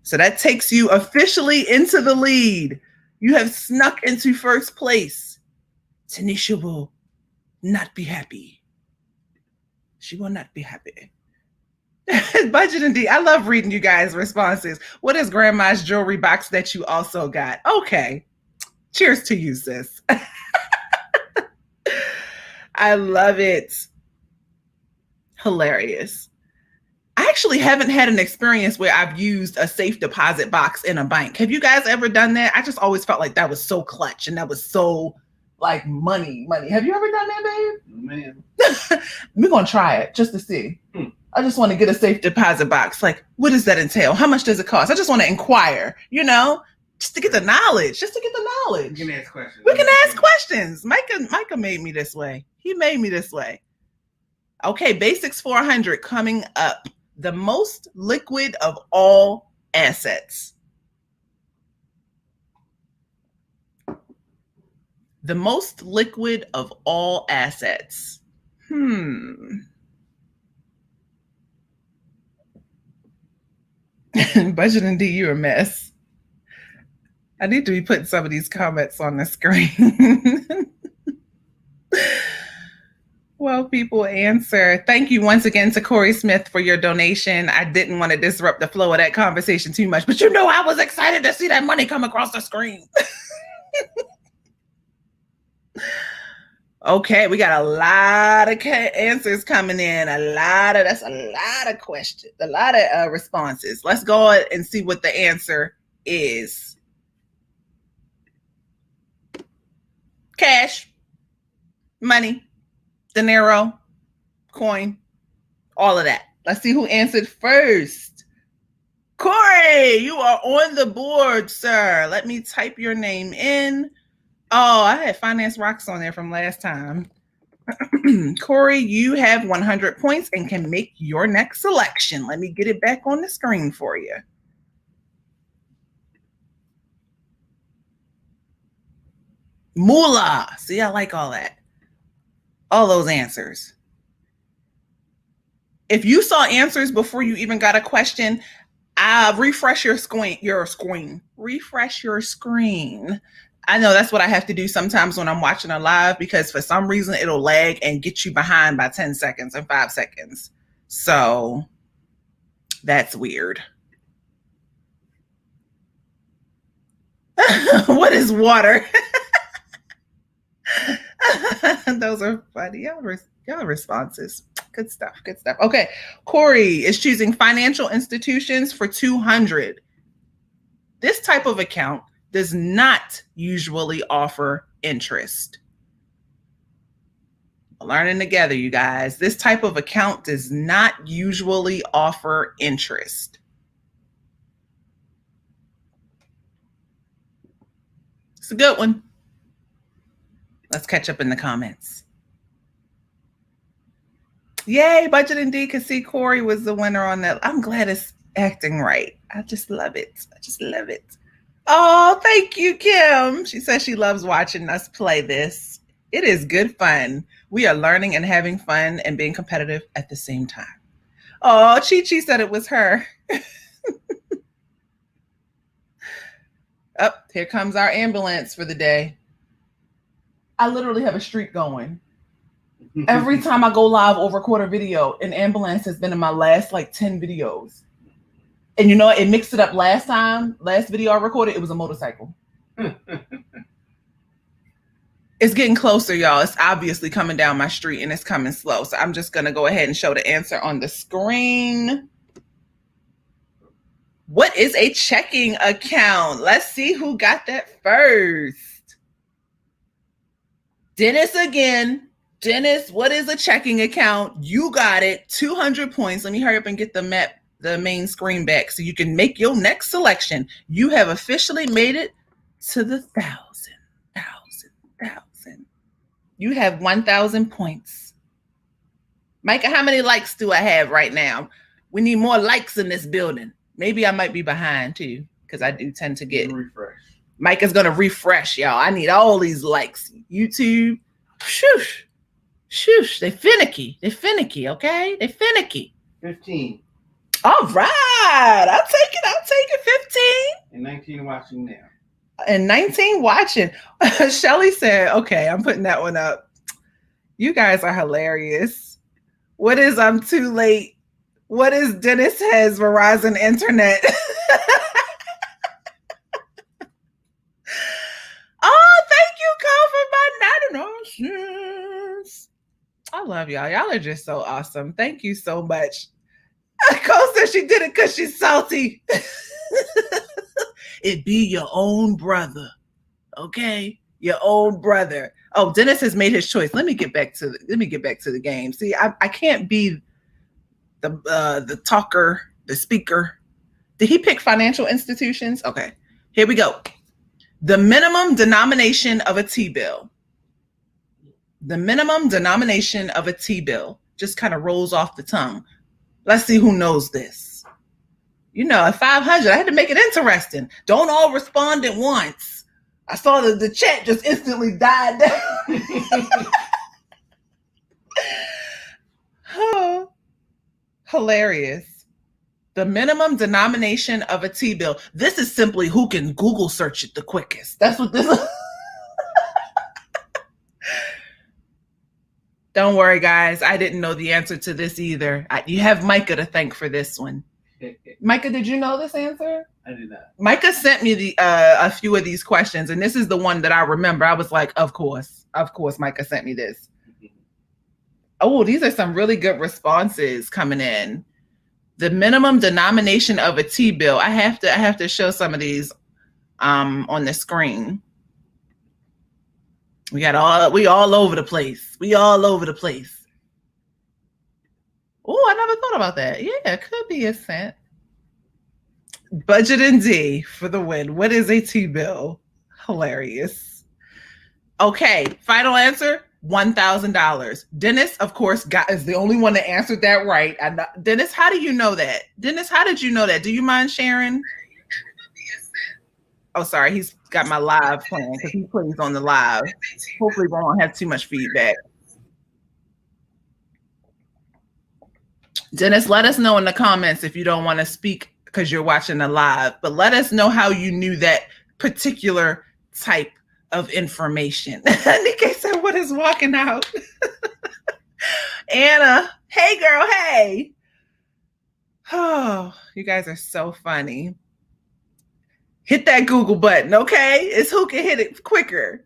So that takes you officially into the lead. You have snuck into first place. Tanisha will not be happy. She will not be happy. Budget and D. I love reading you guys' responses. What is grandma's jewelry box that you also got? Okay. Cheers to you, sis. I love it. Hilarious. I actually haven't had an experience where I've used a safe deposit box in a bank. Have you guys ever done that? I just always felt like that was so clutch and that was so like money. Have you ever done that, babe? Man. We're going to try it just to see. I just want to get a safe deposit box. Like, what does that entail? How much does it cost? I just want to inquire, just to get the knowledge, We can ask questions. We can ask questions. Micah made me this way. He made me this way. Okay, Basics 400 coming up. The most liquid of all assets. The most liquid of all assets. Budget and D, you're a mess. I need to be putting some of these comments on the screen. Well, people answer. Thank you once again to Corey Smith for your donation. I didn't want to disrupt the flow of that conversation too much, but I was excited to see that money come across the screen. Okay, we got a lot of answers coming in. That's a lot of questions, a lot of responses. Let's go and see what the answer is. Cash, money, dinero, coin, all of that. Let's see who answered first. Corey, you are on the board, sir. Let me type your name in. Oh, I had Finance Rocks on there from last time. Corey, you have 100 points and can make your next selection. Let me get it back on the screen for you. Moolah. See, I like all that. All those answers. If you saw answers before you even got a question, refresh your screen. Refresh your screen. I know that's what I have to do sometimes when I'm watching a live because for some reason it'll lag and get you behind by 10 seconds and 5 seconds. So that's weird. What is water? Those are funny. Y'all responses. Good stuff. Okay. Corey is choosing financial institutions for 200. This type of account does not usually offer interest. We're learning together, you guys. This type of account does not usually offer interest. It's a good one. Let's catch up in the comments. Yay, Budget and D could see Corey was the winner on that. I'm glad it's acting right. I just love it. Oh, thank you, Kim. She says she loves watching us play this. It is good fun. We are learning and having fun and being competitive at the same time. Oh, Chi Chi said it was her. Up, here comes our ambulance for the day. I literally have a streak going. Every time I go live or record a video, an ambulance has been in my last like 10 videos. And you know, it mixed it up last video I recorded, it was a motorcycle. It's getting closer, y'all. It's obviously coming down my street and it's coming slow. So I'm just going to go ahead and show the answer on the screen. What is a checking account? Let's see who got that first. Dennis again. Dennis, what is a checking account? You got it. 200 points. Let me hurry up and get the main screen back so you can make your next selection. You have officially made it to the 1,000. You have 1,000 points. Micah, how many likes do I have right now? We need more likes in this building. Maybe I might be behind too, because I do tend to get refresh. Micah's gonna refresh, y'all. I need all these likes. YouTube, shoosh, shoosh. They finicky, okay? They finicky. 15. All right, I'll take it. 15. And 19 watching now. And 19 watching. Shelly said, okay, I'm putting that one up. You guys are hilarious. What is I'm too late? What is Dennis has Verizon internet? Oh, thank you, Cole, for my 99 cents. I love y'all. Y'all are just so awesome. Thank you so much. Cole said she did it because she's salty. It be your own brother, okay? Your own brother. Oh, Dennis has made his choice. Let me get back to the game. See, I can't be the talker, the speaker. Did he pick financial institutions? Okay, here we go. The minimum denomination of a T-bill. The minimum denomination of a T-bill just kind of rolls off the tongue. Let's see who knows this. You know, at 500, I had to make it interesting. Don't all respond at once. I saw the chat just instantly died down. Oh, hilarious. The minimum denomination of a T-bill. This is simply who can Google search it the quickest. That's what this is. Don't worry, guys. I didn't know the answer to this either. You have Micah to thank for this one. Micah, did you know this answer? I did not. Micah sent me a few of these questions, and this is the one that I remember. I was like, of course, Micah sent me this. Oh, these are some really good responses coming in. The minimum denomination of a T-bill. I have to show some of these on the screen. We all over the place. Oh, I never thought about that. Yeah, it could be a cent. Budget and D for the win. What is a T-bill? Hilarious. Okay, final answer, $1,000. Dennis, of course, is the only one that answered that right. Dennis, how do you know that? Dennis, how did you know that? Do you mind sharing? Oh, sorry, he's got my live playing because he plays on the live. Hopefully we won't have too much feedback. Dennis, let us know in the comments if you don't want to speak because you're watching the live, but let us know how you knew that particular type of information. Nikkei said, what is walking out? Anna, hey girl, hey. Oh, you guys are so funny. Hit that Google button, okay? It's who can hit it quicker.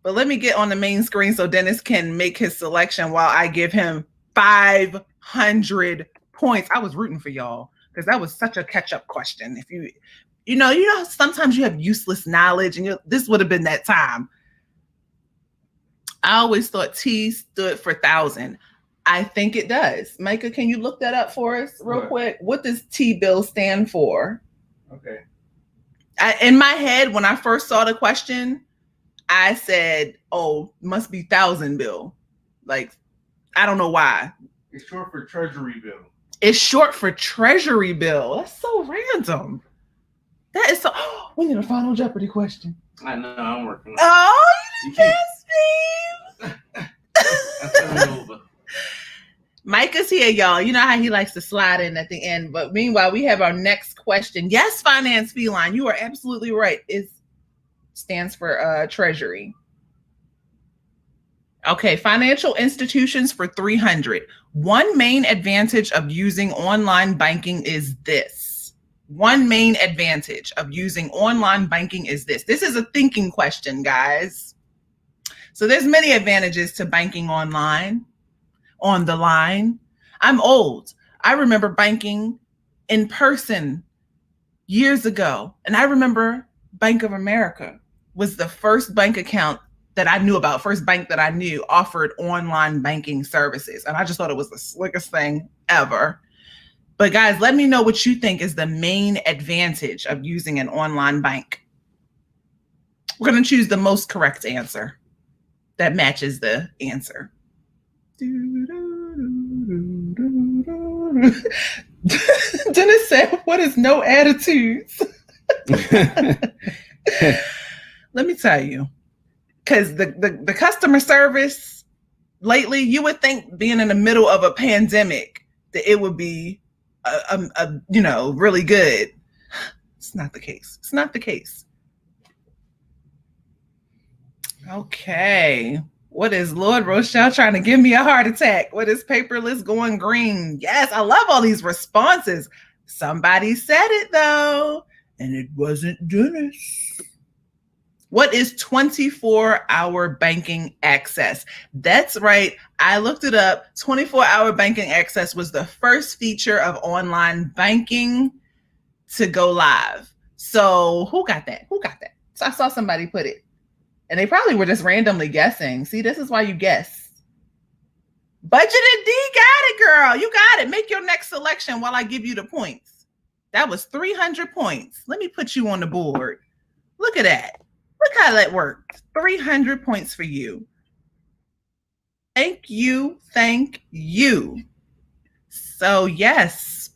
But let me get on the main screen so Dennis can make his selection while I give him 500 points. I was rooting for y'all because that was such a catch-up question. If you know, sometimes you have useless knowledge, and this would have been that time. I always thought T stood for 1,000. I think it does. Micah, can you look that up for us real quick? What does T-bill stand for? Okay. In my head, when I first saw the question, I said, oh, must be 1,000 bill. Like, I don't know why. It's short for treasury bill. It's short for treasury bill. That's so random. That is so. Oh, we need a final Jeopardy question. I know. I'm working on it. Oh, you did that, Steve. Micah's here, y'all. You know how he likes to slide in at the end. But meanwhile, we have our next question. Yes, Finance Feline, you are absolutely right. Stands for Treasury. Okay, financial institutions for 300. One main advantage of using online banking is this. One main advantage of using online banking is this. This is a thinking question, guys. So there's many advantages to banking online, on the line. I'm old. I remember banking in person years ago. And I remember Bank of America was the first bank account that I knew about, first bank that I knew offered online banking services. And I just thought it was the slickest thing ever. But guys, let me know what you think is the main advantage of using an online bank. We're going to choose the most correct answer that matches the answer. Dennis said, what is no attitudes? Let me tell you, because the customer service lately, you would think being in the middle of a pandemic that it would be really good. It's not the case. It's not the case. Okay. What is Lord Rochelle trying to give me a heart attack? What is paperless going green? Yes, I love all these responses. Somebody said it though, and it wasn't Dennis. What is 24-hour banking access? That's right. I looked it up. 24-hour banking access was the first feature of online banking to go live. So who got that? Who got that? So I saw somebody put it. And they probably were just randomly guessing. See, this is why you guess. Budgeted D got it, girl. You got it. Make your next selection while I give you the points. That was 300 points. Let me put you on the board. Look at that. Look how that worked. 300 points for you. Thank you. Thank you. So, yes.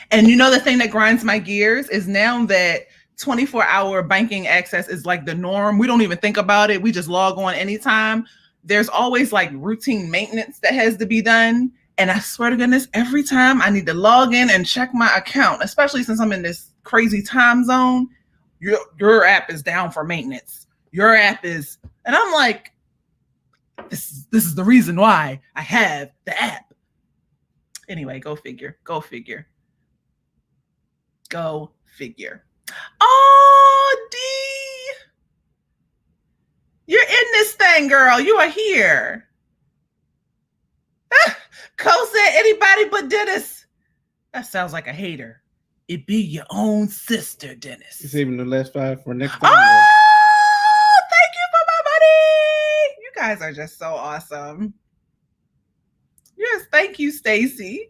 And you know the thing that grinds my gears is now that 24-hour banking access is like the norm. We don't even think about it. We just log on anytime. There's always like routine maintenance that has to be done. And I swear to goodness, every time I need to log in and check my account, especially since I'm in this crazy time zone, your app is down for maintenance. Your app is, and I'm like, this is the reason why I have the app. Anyway, go figure. Go figure. Go figure. Oh, D. You're in this thing, girl. You are here. Cole said anybody but Dennis. That sounds like a hater. It be your own sister, Dennis. You're saving the last 5 for next time. Oh, thank you for my money. You guys are just so awesome. Yes, thank you, Stacy.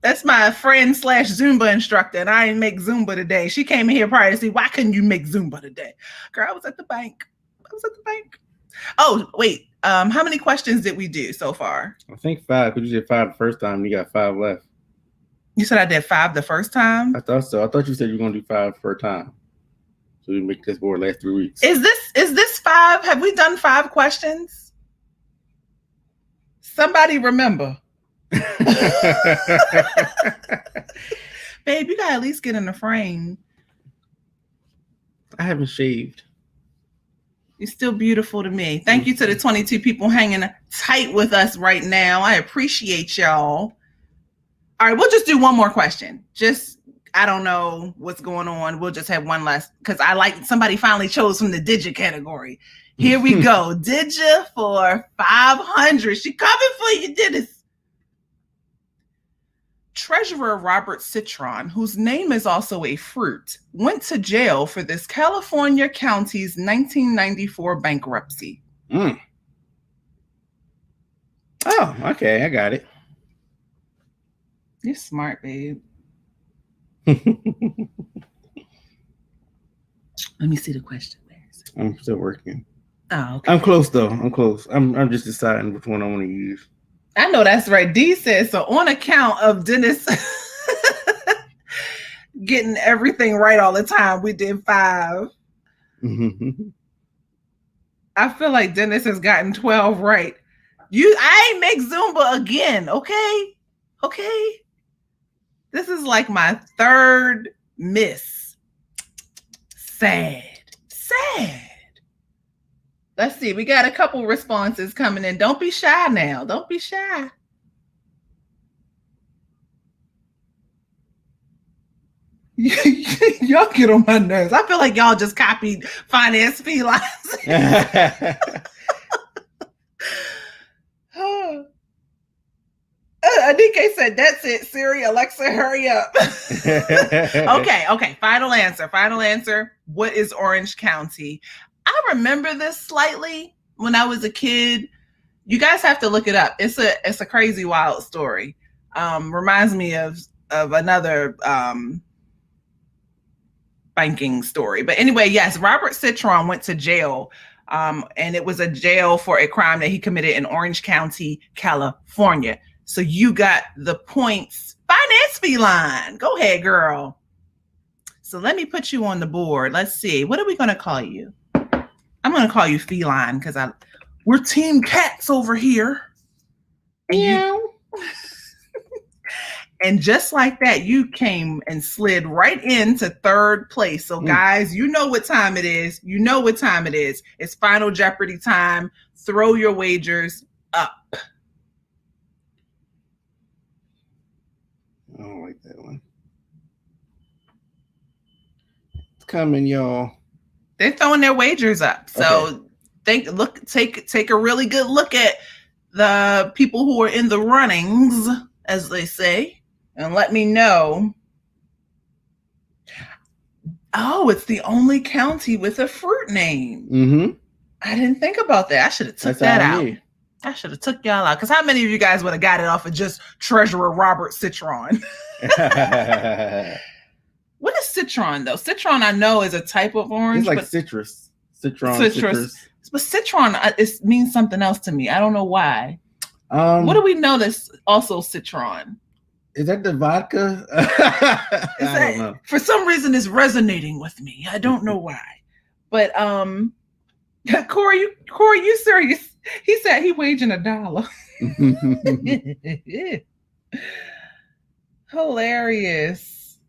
That's my friend / Zumba instructor, and I didn't make Zumba today. She came in here prior to see, why couldn't you make Zumba today? Girl, I was at the bank. Oh, wait. How many questions did we do so far? I think 5, because you did 5 the first time, and you got 5 left. You said I did 5 the first time? I thought so. I thought you said you were going to do 5 per time. So we make this board last 3 weeks. Is this 5? Have we done 5 questions? Somebody remember. Babe, you gotta at least get in the frame. I haven't shaved. You're still beautiful to me. Thank you to the 22 people hanging tight with us right now. I appreciate y'all. All right, we'll just do one more question. I don't know what's going on. We'll just have one last, because somebody finally chose from the Did Ya category. Here we go. Did Ya for 500. She coming for you, Dennis. Treasurer Robert Citron, whose name is also a fruit, went to jail for this California county's 1994 bankruptcy. Oh, okay. I got it. You're smart, babe. Let me see the question. I'm still working. Oh, okay. I'm close, though. I'm close. I'm just deciding which one I want to use. I know that's right. D says, so on account of Dennis getting everything right all the time, we did 5. I feel like Dennis has gotten 12 right. I ain't make Zumba again, okay? Okay. This is like my 3rd miss. Sad. Let's see. We got a couple responses coming in. Don't be shy now. Don't be shy. Y'all get on my nerves. I feel like y'all just copied finance felines. Anike said, that's it, Siri, Alexa, hurry up. Okay. Final answer. What is Orange County? I remember this slightly when I was a kid. You guys have to look it up. It's a crazy, wild story. Reminds me of another banking story. But anyway, yes, Robert Citron went to jail. And it was a jail for a crime that he committed in Orange County, California. So you got the points. Finance feline. Go ahead, girl. So let me put you on the board. Let's see. What are we going to call you? I'm going to call you feline because we're team cats over here. Meow. And just like that, you came and slid right into third place. So guys, you know what time it is. It's Final Jeopardy time. Throw your wagers up. I don't like that one. It's coming, y'all. They're throwing their wagers up. So take a really good look at the people who are in the runnings, as they say, and let me know. Oh, it's the only county with a fruit name. Mm-hmm. I didn't think about that. I should have took that out. I should have took y'all out. Because how many of you guys would have got it off of just Treasurer Robert Citron? What is citron, though? Citron, I know, is a type of orange. It's like citrus. Citrus. But citron it means something else to me. I don't know why. What do we know that's also citron? Is that the vodka? I don't know. For some reason, it's resonating with me. I don't know why. But Corey, you serious? He said he waging $1. Hilarious.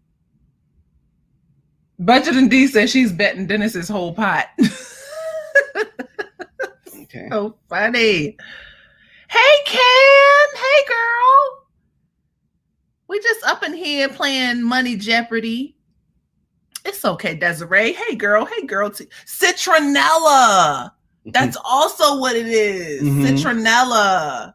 Budget and D says she's betting Dennis's whole pot. Okay. So funny. Hey, Ken. Hey, girl. We just up in here playing Money Jeopardy. It's okay, Desiree. Hey, girl. Citronella. That's also what it is. Mm-hmm. Citronella.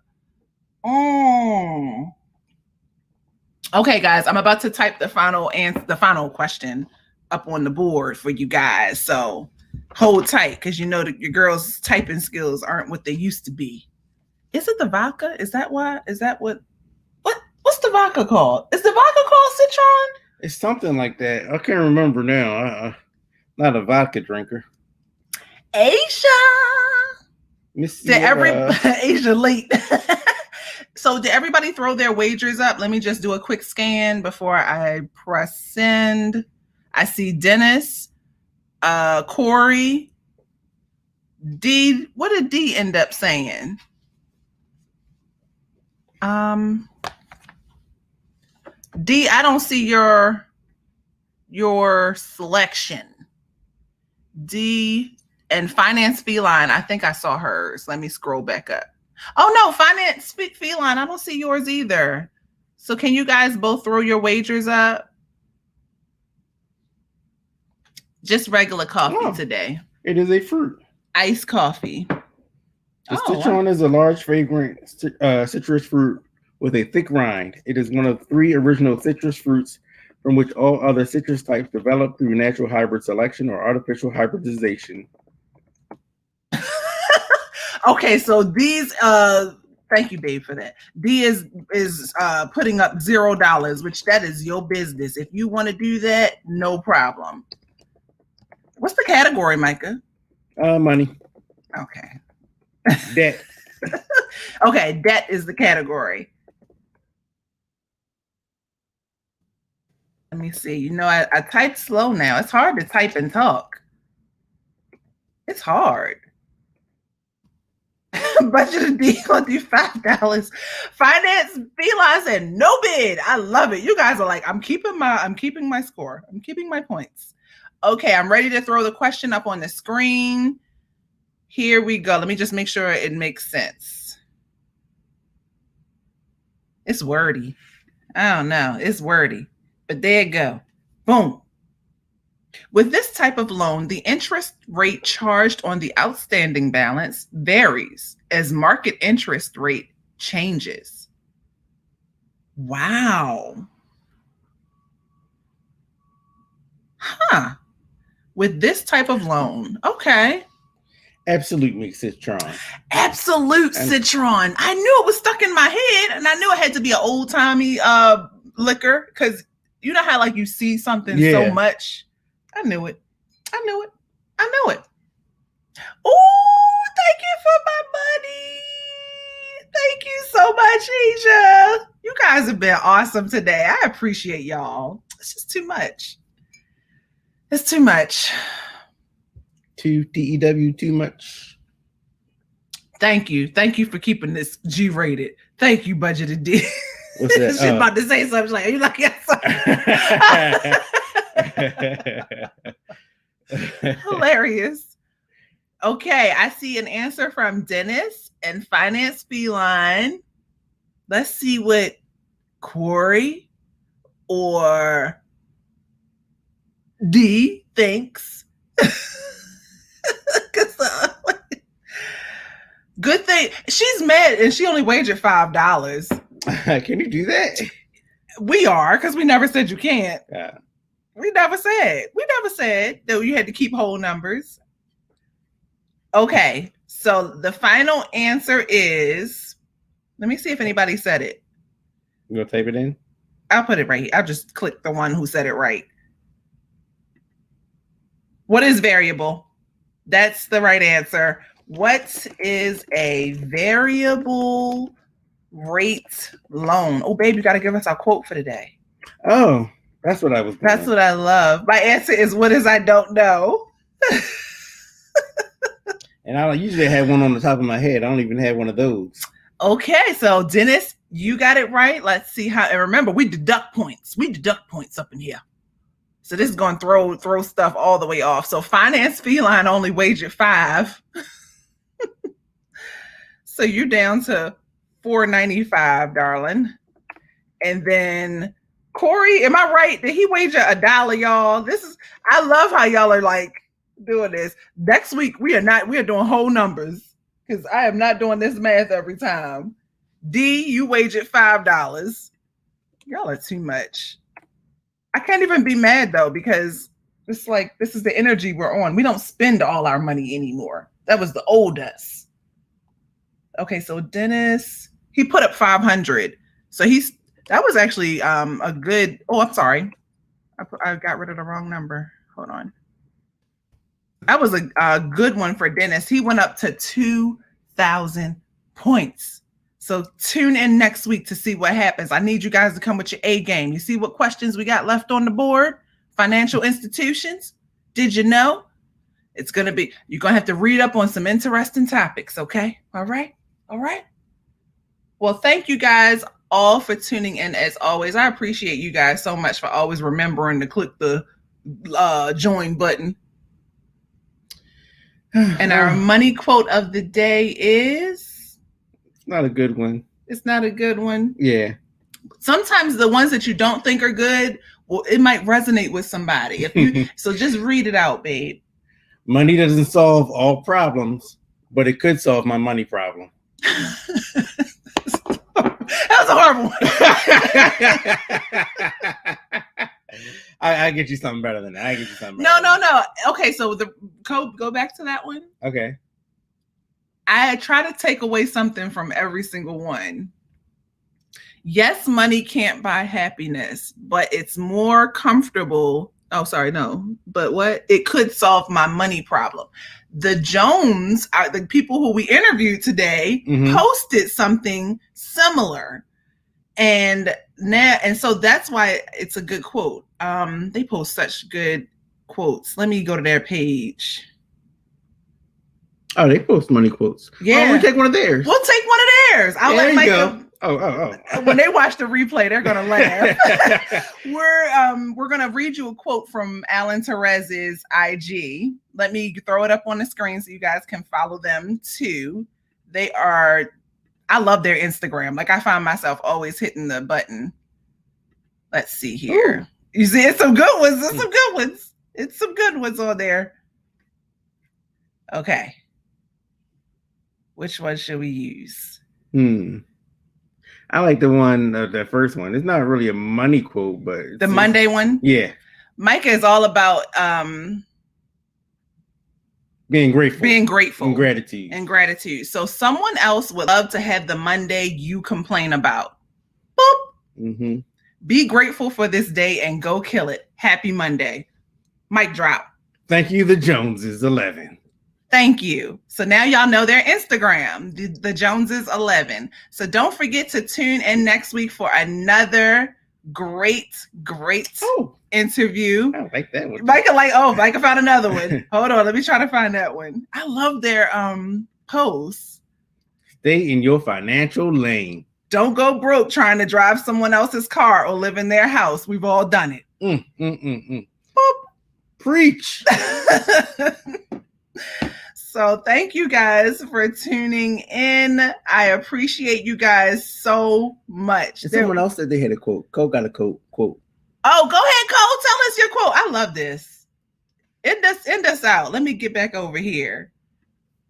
Okay, guys, I'm about to type the final question up on the board for you guys. So hold tight, because you know that your girls' typing skills aren't what they used to be. Is it the vodka? Is that why? Is that what? What's the vodka called? Is the vodka called Citron? It's something like that. I can't remember now. Not a vodka drinker. Asia. Asia late. So did everybody throw their wagers up? Let me just do a quick scan before I press send. I see Dennis, Corey, D. What did D end up saying? D, I don't see your selection. D and Finance Feline, I think I saw hers. Let me scroll back up. Oh no, Finance Feline, I don't see yours either. So can you guys both throw your wagers up? Just regular coffee today. It is a fruit. Iced coffee. The citron is a large, fragrant citrus fruit with a thick rind. It is one of 3 original citrus fruits from which all other citrus types develop through natural hybrid selection or artificial hybridization. Okay, so these thank you, babe, for that. D is putting up $0, which that is your business. If you want to do that, no problem. What's the category, Micah? Money. Okay. Debt. Okay, debt is the category. Let me see. You know, I type slow now. It's hard to type and talk. It's hard. Budget of D gonna do $5. Finance Feline said no bid. I love it. You guys are like, I'm keeping my score. I'm keeping my points. Okay, I'm ready to throw the question up on the screen. Here we go. Let me just make sure it makes sense. It's wordy. I don't know. It's wordy. But there you go. Boom. With this type of loan, the interest rate charged on the outstanding balance varies as market interest rate changes. Wow. Huh. With this type of loan. Okay. Absolute citron. Absolute citron. I knew it was stuck in my head, and I knew it had to be an old-timey liquor, because you know how like you see something so much. I knew it. Oh, thank you for my money. Thank you so much, Asia. You guys have been awesome today. I appreciate y'all. It's just too much. It's too much. Too DEW, too much. Thank you. Thank you for keeping this G-rated. Thank you, Budgeted D. What's that? She's about to say something like, are you like, yes, hilarious. Okay, I see an answer from Dennis and Finance Feline. Let's see what Corey or D thinks. Good thing she's mad and she only wagered $5. Can you do that? We are, because we never said you can't. Yeah. We never said that you had to keep whole numbers. Okay, so the final answer is, let me see if anybody said it. You gonna type it in? I'll put it right here. I'll just click the one who said it right. What is variable? That's the right answer. What is a variable rate loan? Oh, babe, you got to give us our quote for today. Oh, that's what I was doing. That's what I love. My answer is, what is I don't know? And I usually have one on the top of my head. I don't even have one of those. Okay, so Dennis, you got it right. Let's see how, and remember, we deduct points. We deduct points up in here. So this is going to throw stuff all the way off. So Finance Feline only wagered 5. So you're down to $4.95, darling. And then Corey, am I right? Did he wager $1, y'all? I love how y'all are like doing this. Next week we are doing whole numbers, because I am not doing this math every time. D, you wagered $5. Y'all are too much. I can't even be mad though, because it's like, this is the energy we're on. We don't spend all our money anymore. That was the old us. Okay, so Dennis, he put up 500. So that was actually a good, oh, I'm sorry. I got rid of the wrong number. Hold on. That was a good one for Dennis. He went up to 2,000 points. So tune in next week to see what happens. I need you guys to come with your A game. You see what questions we got left on the board? Financial institutions. Did you know? You're going to have to read up on some interesting topics. Okay. All right. Well, thank you guys all for tuning in as always. I appreciate you guys so much for always remembering to click the join button. And our money quote of the day is... It's not a good one. It's not a good one? Yeah. Sometimes the ones that you don't think are good, well, it might resonate with somebody. So just read it out, babe. Money doesn't solve all problems, but it could solve my money problem. That was a horrible one. I get you something better than that. No. Okay, so go back to that one. Okay. I try to take away something from every single one. Yes, money can't buy happiness, but it's more comfortable. Oh, sorry, no. But what? It could solve my money problem. The Jones, the people who we interviewed today, posted something similar. And so that's why it's a good quote. They post such good quotes. Let me go to their page. Oh, they post money quotes. Yeah. Oh, we'll take one of theirs. We'll take one of theirs. I'll let Micah. When they watch the replay, they're gonna laugh. We're gonna read you a quote from Alan Therez's IG. Let me throw it up on the screen so you guys can follow them too. I love their Instagram. Like I find myself always hitting the button. Let's see here. Ooh. You see, it's some good ones. It's some good ones. It's some good ones on there. Okay. Which one should we use? I like the first one. It's not really a money quote, but the Monday one. Yeah. Micah is all about being grateful and gratitude. So someone else would love to have the Monday you complain about. Boop. Mm-hmm. Be grateful for this day and go kill it. Happy Monday. Mic drop. Thank you, the Joneses 11. Thank you. So now y'all know their Instagram, the Joneses 11. So don't forget to tune in next week for another great interview. I like that one. Micah found another one. Hold on, let me try to find that one. I love their posts. Stay in your financial lane. Don't go broke trying to drive someone else's car or live in their house. We've all done it. Boop. Preach. So thank you guys for tuning in. I appreciate you guys so much. Someone else said they had a quote. Cole got a quote. Oh, go ahead, Cole. Tell us your quote. I love this. End us out. Let me get back over here.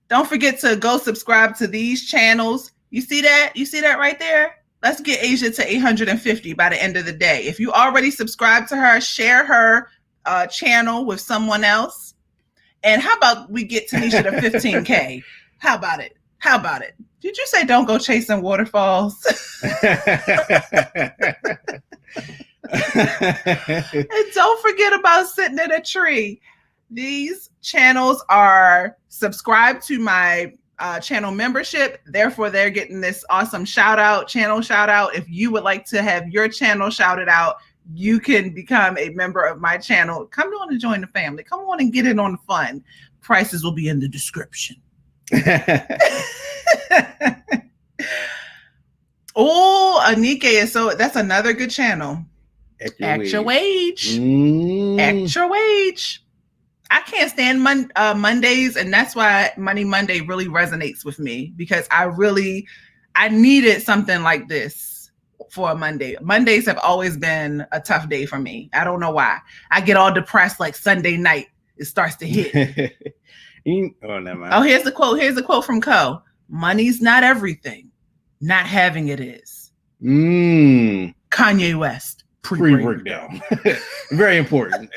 Don't forget to go subscribe to these channels. You see that? You see that right there? Let's get Asia to 850 by the end of the day. If you already subscribed to her, share her channel with someone else. And how about we get Tanisha to 15K? How about it? Did you say don't go chasing waterfalls? And don't forget about sitting in a tree. These channels are subscribed to my channel membership. Therefore, they're getting this awesome channel shout out. If you would like to have your channel shouted out, you can become a member of my channel. Come on and join the family. Come on and get in on the fun. Prices will be in the description. Oh, Anike is that's another good channel. Act your wage. Act your wage. I can't stand Mondays, and that's why Money Monday really resonates with me, because I needed something like this for a Monday. Mondays have always been a tough day for me. I don't know why. I get all depressed like Sunday night. It starts to hit. Oh, never mind. Oh, here's the quote. Here's the quote from Co. Money's not everything. Not having it is. Kanye West. Pre-breakdown. Very important.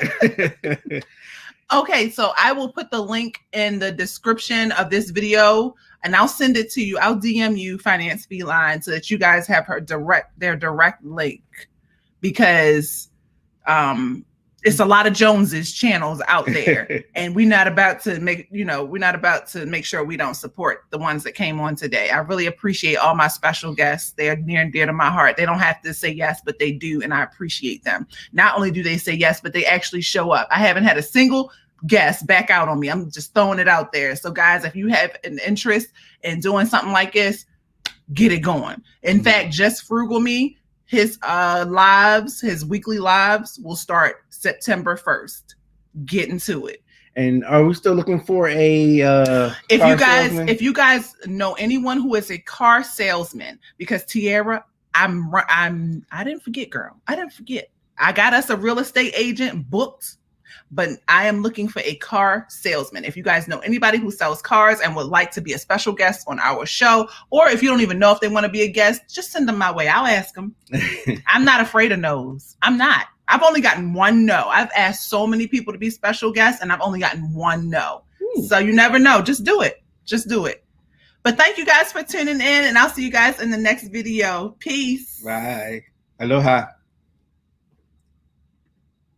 Okay, so I will put the link in the description of this video, and I'll send it to you. I'll DM you Finance Feline so that you guys have their direct link, because it's a lot of Joneses channels out there, and we're not about to make sure we don't support the ones that came on today. I really appreciate all my special guests. They are near and dear to my heart. They don't have to say yes, but they do, and I appreciate them. Not only do they say yes, but they actually show up. I haven't had a single guest back out on me. I'm just throwing it out there. So guys, if you have an interest in doing something like this, get it going. In fact, Just Frugal Me, his weekly lives will start September 1st. Get into it. And are we still looking for a if you guys know anyone who is a car salesman, because Tiara, I didn't forget, girl. I didn't forget. I got us a real estate agent booked, but I am looking for a car salesman. If you guys know anybody who sells cars and would like to be a special guest on our show, or if you don't even know if they want to be a guest, just send them my way. I'll ask them. I'm not afraid of no's. I'm not. I've only gotten one no. I've asked so many people to be special guests, and I've only gotten one no. So you never know. Just do it. Just do it. But thank you guys for tuning in, and I'll see you guys in the next video. Peace. Bye. Aloha.